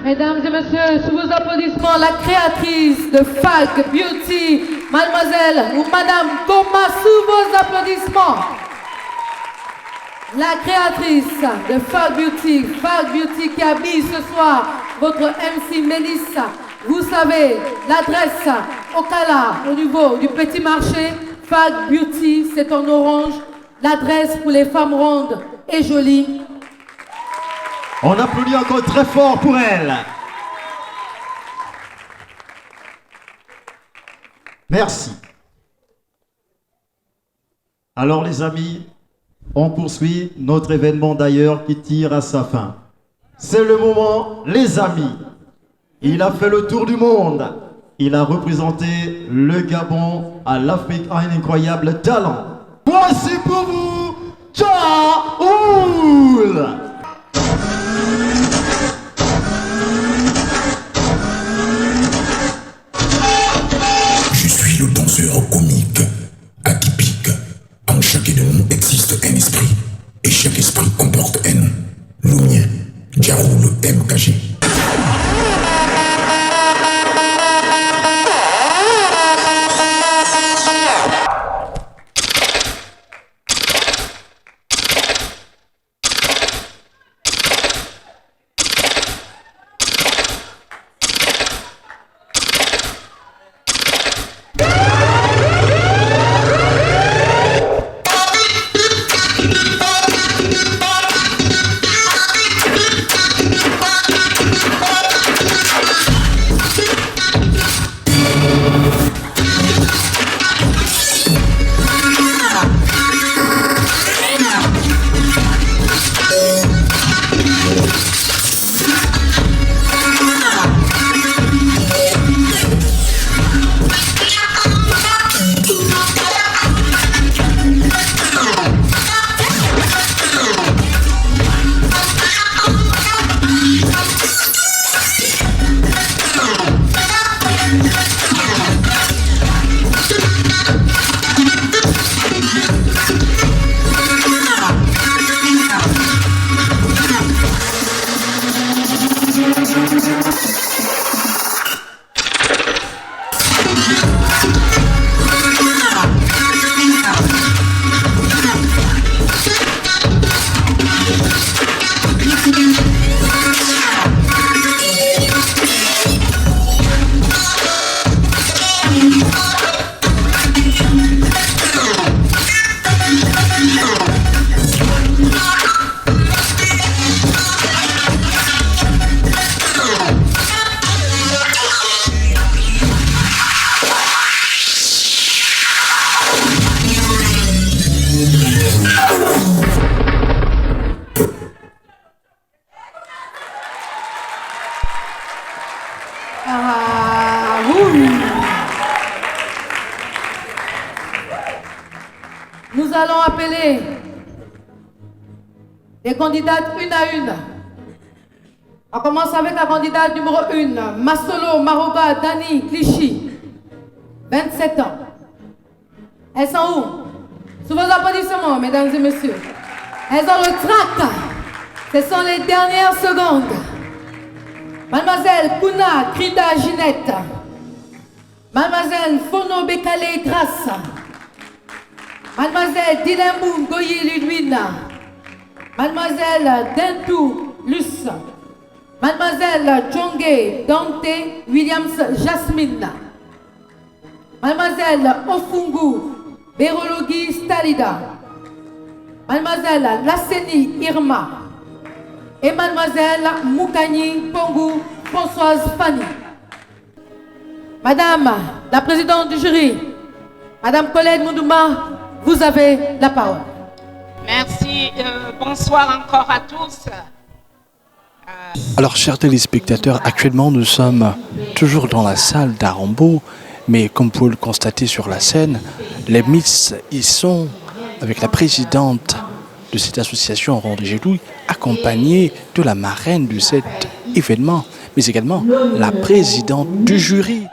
Mesdames et messieurs, sous vos applaudissements, la créatrice de Fag Beauty, mademoiselle ou madame Thomas, sous vos applaudissements. La créatrice de Fag Beauty qui habille ce soir votre MC Mélissa. Vous savez, l'adresse au Cala, au niveau du petit marché, Fag Beauty, c'est en orange. L'adresse pour les femmes rondes et jolies. On applaudit encore très fort pour elle. Merci. Alors les amis, on poursuit notre événement d'ailleurs qui tire à sa fin. C'est le moment, les amis. Il a fait le tour du monde. Il a représenté le Gabon à l'Afrique à un incroyable talent. Voici pour vous, Jaoul. Je suis le danseur comique, atypique. En chacun de nous existe un esprit, et chaque esprit comporte un nom. Le mien, Jaoul MKG. appeler les candidates une à une. On commence avec la candidate numéro 1, Masolo Maroga Dani Clichy, 27 ans. Elles sont où? Sous vos applaudissements, mesdames et messieurs. Elles ont le trac. Ce sont les dernières secondes. Mademoiselle Kuna Krida Ginette. Mademoiselle Fono Bekale Grasse. Mademoiselle Dilemboum Goyi Ludwina. Mademoiselle Dentou Luce. Mademoiselle Djonge Dante Williams Jasmine. Mademoiselle Ofungu Berologi Stalida. Mademoiselle Lasseni Irma. Et Mademoiselle Moukani Pongu Françoise Fanny. Madame la présidente du jury, Madame Colette Moudouma, vous avez la parole. Merci, bonsoir encore à tous. Alors, chers téléspectateurs, actuellement nous sommes toujours dans la salle d'Arambo, mais comme vous pouvez le constater sur la scène, les Miss y sont avec la présidente de cette association Rondé-Joly, accompagnée de la marraine de cet événement, mais également la présidente du jury.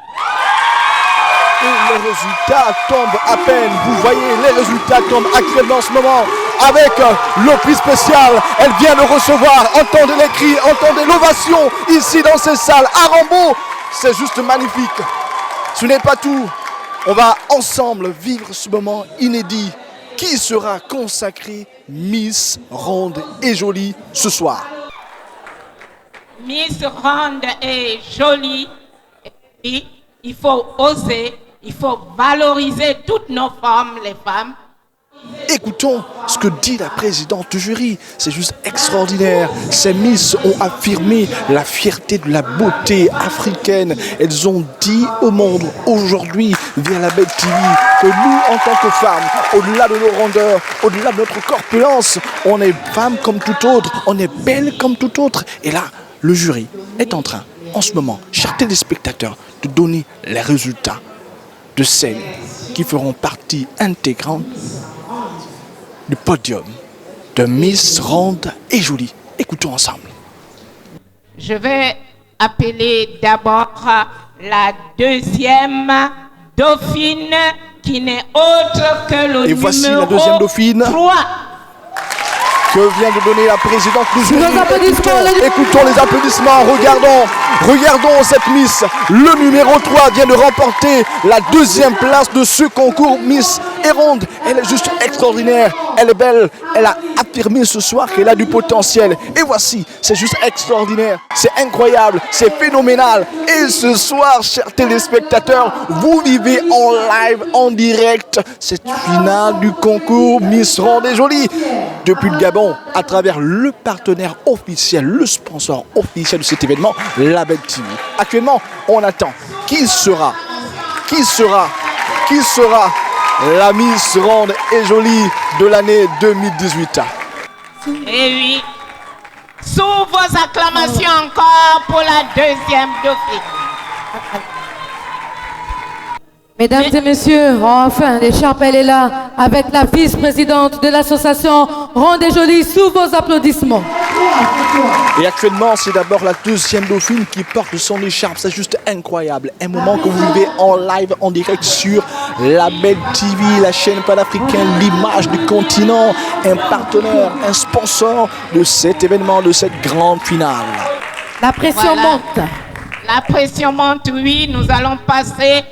Et les résultats tombent à peine. Vous voyez, les résultats tombent actuellement en ce moment avec le prix spécial. Elle vient de recevoir. Entendez les cris, entendez l'ovation ici dans ces salles. Arambo, c'est juste magnifique. Ce n'est pas tout. On va ensemble vivre ce moment inédit qui sera consacré Miss Ronde et Jolie ce soir. Miss Ronde et Jolie, il faut oser, il faut valoriser toutes nos femmes, les femmes. Écoutons ce que dit la présidente du jury. C'est juste extraordinaire. Ces Miss ont affirmé la fierté de la beauté africaine. Elles ont dit au monde aujourd'hui, via la Belle TV, que nous, en tant que femmes, au-delà de nos rondeurs, au-delà de notre corpulence, on est femmes comme tout autre, on est belles comme tout autre. Et là, le jury est en train, en ce moment, chers téléspectateurs, de donner les résultats de celles qui feront partie intégrante du podium de Miss Ronde et Jolie. Écoutons ensemble. Je vais appeler d'abord la deuxième dauphine qui n'est autre que le et voici numéro la deuxième dauphine 3. Que vient de donner la présidente du jury. Écoutons les applaudissements, regardons cette Miss. Le numéro 3 vient de remporter la deuxième place de ce concours Miss et Ronde. Elle est juste extraordinaire, elle est belle, elle a affirmé ce soir qu'elle a du potentiel. Et voici, c'est juste extraordinaire, c'est incroyable, c'est phénoménal. Et ce soir, chers téléspectateurs, vous vivez en live, en direct, cette finale du concours Miss Ronde et Jolie. Depuis le Gabon, à travers le partenaire officiel, le sponsor officiel de cet événement, la Belle TV. Actuellement, on attend qui sera la Miss Ronde et Jolie de l'année 2018. Et oui, sous vos acclamations encore pour la deuxième dauphine. Mesdames et messieurs, enfin, l'écharpe, elle est là, avec la vice-présidente de l'association Ronde et Jolie, sous vos applaudissements. Et actuellement, c'est d'abord la deuxième dauphine qui porte son écharpe. C'est juste incroyable. Un moment que vous vivez en live, en direct sur la Belle TV, la chaîne panafricaine, l'image du continent, un partenaire, un sponsor de cet événement, de cette grande finale. La pression monte. La pression monte, oui. Nous allons passer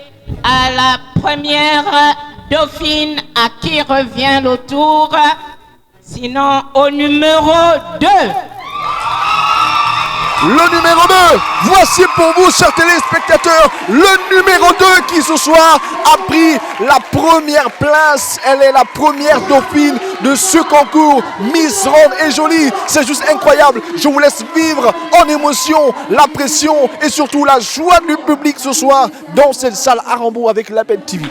à la première dauphine à qui revient le tour, sinon au numéro 2. Le numéro 2, voici pour vous, chers téléspectateurs, le numéro 2 qui ce soir a pris la première place. Elle est la première dauphine de ce concours Miss Ronde et Jolie. C'est juste incroyable. Je vous laisse vivre en émotion la pression et surtout la joie du public ce soir dans cette salle Arambo avec la Belle TV.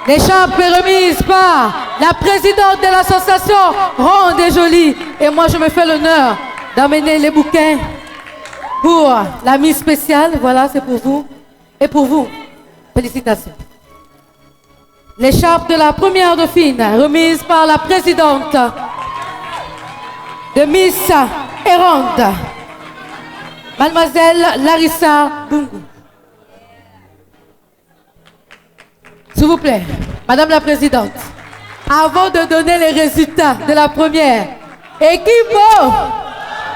L'écharpe est remise par la présidente de l'association Ronde et Jolie. Et moi, je me fais l'honneur d'amener les bouquins pour la Miss spéciale. Voilà, c'est pour vous. Et pour vous, félicitations. l'écharpe de la première dauphine, remise par la présidente de Miss Errande, Mademoiselle Larissa Bungu. S'il vous plaît, Madame la Présidente, avant de donner les résultats de la première, équipe,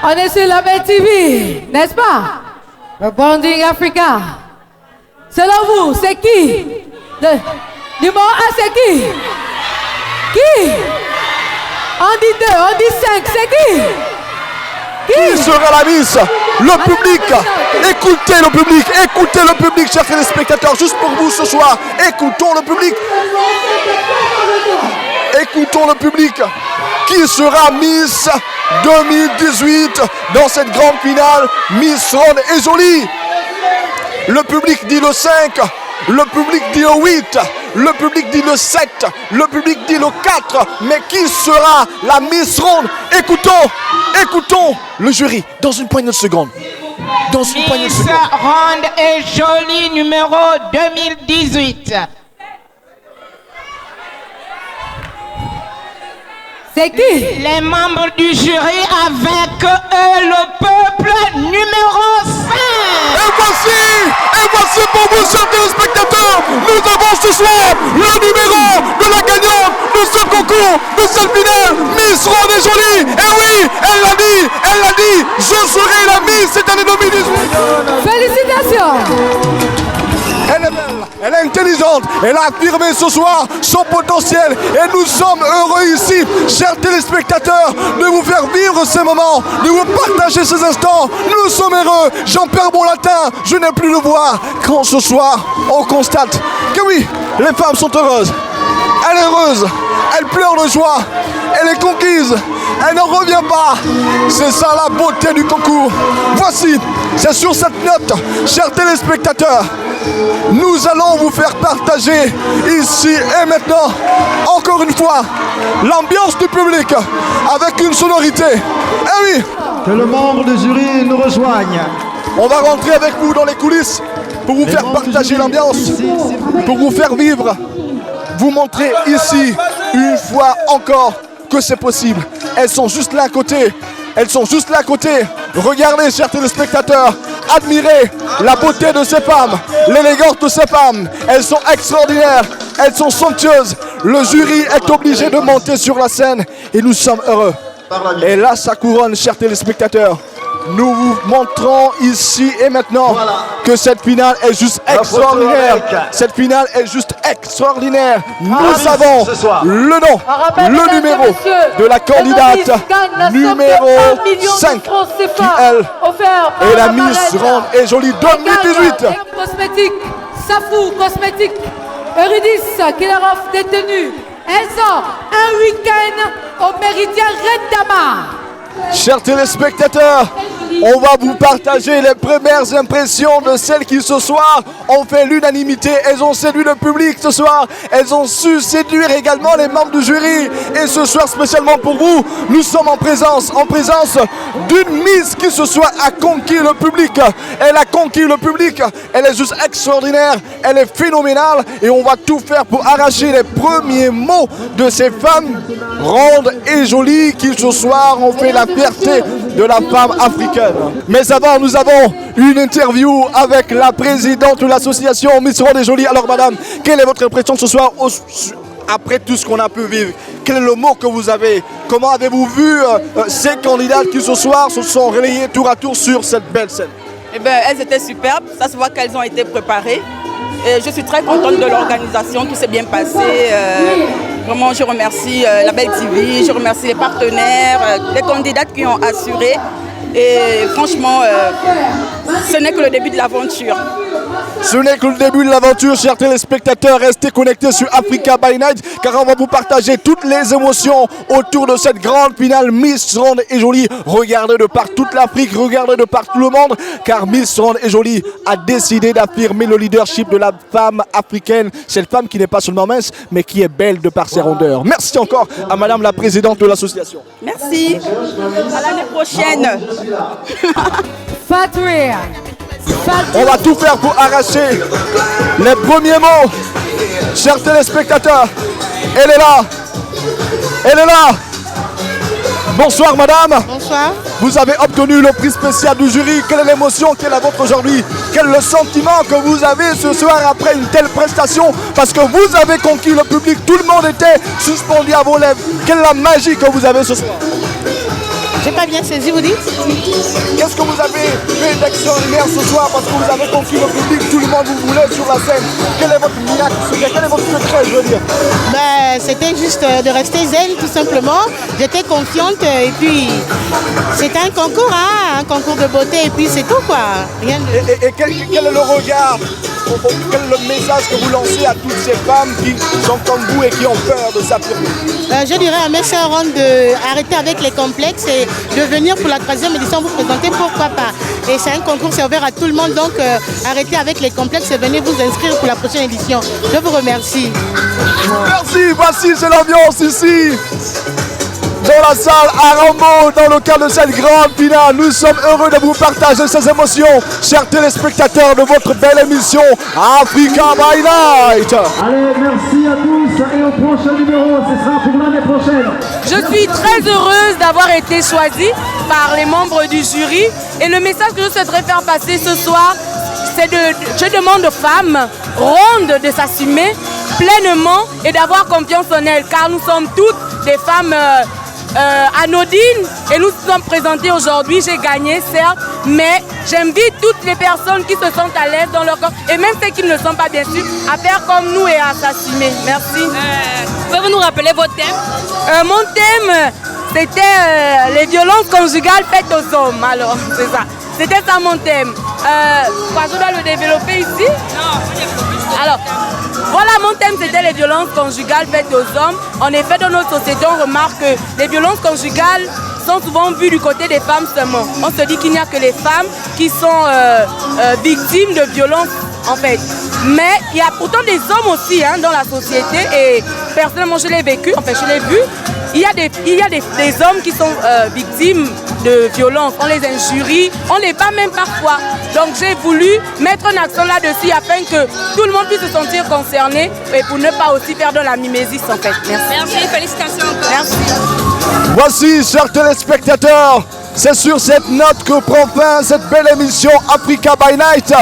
on est sur la Belle TV, n'est-ce pas? Rebonding Africa. Selon vous, c'est qui? Le numéro 1, c'est qui? Qui? On dit 2, on dit 5, c'est qui? Qui sera la Miss? Le public. Écoutez le public, chers téléspectateurs, juste pour vous ce soir. Écoutons le public. Écoutons le public. Qui sera Miss 2018 dans cette grande finale? Miss Ronde et Jolie. Le public dit le 5. Le public dit le 8, le public dit le 7, le public dit le 4. Mais qui sera la Miss Ronde? Écoutons le jury dans une poignée de secondes. Miss Ronde et Jolie numéro 2018. C'est qui? Les membres du jury avec eux le peuple numéro 5. Et voici pour vous, chers téléspectateurs, nous avons ce soir le numéro de la gagnante de ce concours, de cette finale, Miss Ronde et Jolie. Et oui, elle l'a dit, je serai la Miss cette année 2018. Félicitations. Elle est belle, elle est intelligente, elle a affirmé ce soir son potentiel et nous sommes heureux ici, chers téléspectateurs, de vous faire vivre ces moments, de vous partager ces instants. Nous sommes heureux, j'en perds mon latin, je n'ai plus de voix. Quand ce soir, on constate que oui, les femmes sont heureuses. Elle est heureuse, elle pleure de joie, elle est conquise, elle n'en revient pas. C'est ça la beauté du concours. Voici, c'est sur cette note, chers téléspectateurs, nous allons vous faire partager ici et maintenant, encore une fois, l'ambiance du public avec une sonorité. Eh oui, que le membre du jury nous rejoigne. On va rentrer avec vous dans les coulisses pour vous faire partager l'ambiance, pour vous faire vivre, vous montrer ici une fois encore que c'est possible. Elles sont juste là à côté. Elles sont juste là à côté. Regardez, chers téléspectateurs, admirez la beauté de ces femmes, l'élégance de ces femmes. Elles sont extraordinaires, elles sont somptueuses. Le jury est obligé de monter sur la scène et nous sommes heureux. Et là, ça couronne, chers téléspectateurs. Nous vous montrons ici et maintenant que cette finale est juste extraordinaire. Cette finale est juste extraordinaire. Nous avons le nom, le numéro de la candidate numéro 5 qui, elle, est la Miss Ronde et Jolie 2018. Cosmétique, Safou Cosmétique, Eurydice qui leur offre des tenues. Elles ont un week-end au Méridien Rendama. Chers téléspectateurs, on va vous partager les premières impressions de celles qui ce soir ont fait l'unanimité. Elles ont séduit le public ce soir. Elles ont su séduire également les membres du jury. Et ce soir, spécialement pour vous, nous sommes en présence d'une Miss qui ce soir a conquis le public. Elle a conquis le public. Elle est juste extraordinaire. Elle est phénoménale. Et on va tout faire pour arracher les premiers mots de ces femmes rondes et jolies qui ce soir ont fait la fierté de la femme africaine. Mais avant, nous avons une interview avec la présidente de l'association Miss Ronde et Jolie. Alors madame, quelle est votre impression ce soir après tout ce qu'on a pu vivre? Quel est le mot que vous avez? Comment avez-vous vu ces candidates qui ce soir se sont relayées tour à tour sur cette belle scène? Eh bien, elles étaient superbes, ça se voit qu'elles ont été préparées. Et je suis très contente de l'organisation, tout s'est bien passé. Vraiment, je remercie la Belle TV, je remercie les partenaires, les candidates qui ont assuré. Et franchement, ce n'est que le début de l'aventure. Ce n'est que le début de l'aventure, chers téléspectateurs. Restez connectés sur Africa by Night, car on va vous partager toutes les émotions autour de cette grande finale Miss Ronde et Jolie. Regardez de par toute l'Afrique, regardez de par tout le monde, car Miss Ronde et Jolie a décidé d'affirmer le leadership de la femme africaine. Cette femme qui n'est pas seulement mince, mais qui est belle de par ses rondeurs. Merci encore à madame la présidente de l'association. Merci. À l'année prochaine. Fatria. On va tout faire pour arracher les premiers mots Chers téléspectateurs, elle est là. Elle est là. Bonsoir madame. Bonsoir. Vous avez obtenu le prix spécial du jury. Quelle est l'émotion qui est la vôtre aujourd'hui? Quel est le sentiment que vous avez ce soir après une telle prestation? Parce que vous avez conquis le public, tout le monde était suspendu à vos lèvres. Quelle est la magie que vous avez ce soir? J'ai pas bien saisi, vous dites? Qu'est-ce que vous avez fait d'extraordinaire ce soir? Parce que vous avez conquis le public, tout le monde vous voulait sur la scène. Quel est votre miracle? Quel est votre secret, je veux dire? C'était juste de rester zen, tout simplement. J'étais confiante et puis c'était un concours, hein, un concours de beauté et puis c'est tout quoi. Rien de... Et quel est le regard, quel est le message que vous lancez à toutes ces femmes qui sont comme vous et qui ont peur de s'affirmer? Je dirais à mes sœurs d'arrêter avec les complexes et de venir pour la 3e édition vous présenter, pourquoi pas. Et c'est un concours, c'est ouvert à tout le monde, donc arrêtez avec les complexes et venez vous inscrire pour la prochaine édition. Je vous remercie. Merci, voici c'est l'ambiance ici. Dans la salle Arambo, dans le cadre de cette grande finale, nous sommes heureux de vous partager ces émotions, chers téléspectateurs de votre belle émission Africa by Night. Allez, merci à tous et au prochain numéro, ce sera pour l'année prochaine. Je suis très heureuse d'avoir été choisie par les membres du jury et le message que je souhaiterais faire passer ce soir, c'est je demande aux femmes rondes de s'assumer pleinement et d'avoir confiance en elles, car nous sommes toutes des femmes anodines et nous nous sommes présentées aujourd'hui. J'ai gagné certes, mais j'invite toutes les personnes qui se sentent à l'aise dans leur corps et même ceux qui ne le sont pas bien sûr à faire comme nous et à s'assumer. Merci. Pouvez-vous nous rappeler votre thème? Mon thème c'était les violences conjugales faites aux hommes. Alors c'est ça. C'était ça mon thème. Je dois le développer ici? Non, alors, voilà mon thème, c'était les violences conjugales faites aux hommes. En effet, dans notre société, on remarque que les violences conjugales sont souvent vues du côté des femmes seulement. On se dit qu'il n'y a que les femmes qui sont victimes de violences en fait. Mais il y a pourtant des hommes aussi dans la société et personnellement je l'ai vécu, enfin je l'ai vu. Il y a des hommes qui sont victimes de violences, on les injurie, on les bat même parfois. Donc j'ai voulu mettre un accent là-dessus afin que tout le monde puisse se sentir concerné et pour ne pas aussi faire de la mimésis en fait. Merci. Merci, félicitations encore. Merci. Voici, chers téléspectateurs, c'est sur cette note que prend fin cette belle émission Africa by Night.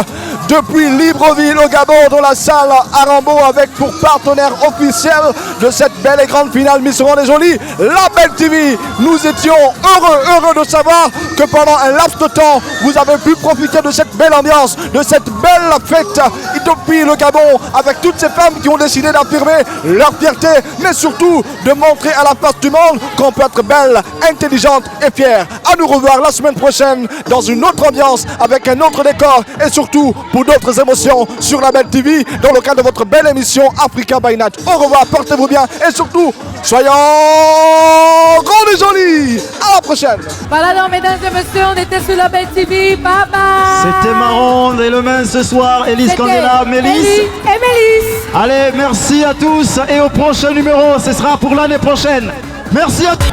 Depuis Libreville au Gabon, dans la salle Arambo, avec pour partenaire officiel de cette belle et grande finale Miss Ronde et Jolie, la Belle TV. Nous étions heureux de savoir que pendant un laps de temps, vous avez pu profiter de cette belle ambiance, de cette belle fête depuis le Gabon, avec toutes ces femmes qui ont décidé d'affirmer leur fierté, mais surtout de montrer à la face du monde qu'on peut être belle, intelligente et fière. À nous revoir la semaine prochaine dans une autre ambiance, avec un autre décor et surtout pour d'autres émotions sur la Belle TV dans le cadre de votre belle émission Africa by Night. Au revoir, portez-vous bien et surtout, soyons grands et jolis. À la prochaine. Voilà donc mesdames et messieurs, on était sur la Belle TV. Bye bye. C'était Maronde et le main ce soir, Élise Candela, Mélisse. Et Mélisse. Allez, merci à tous et au prochain numéro, ce sera pour l'année prochaine. Merci à tous.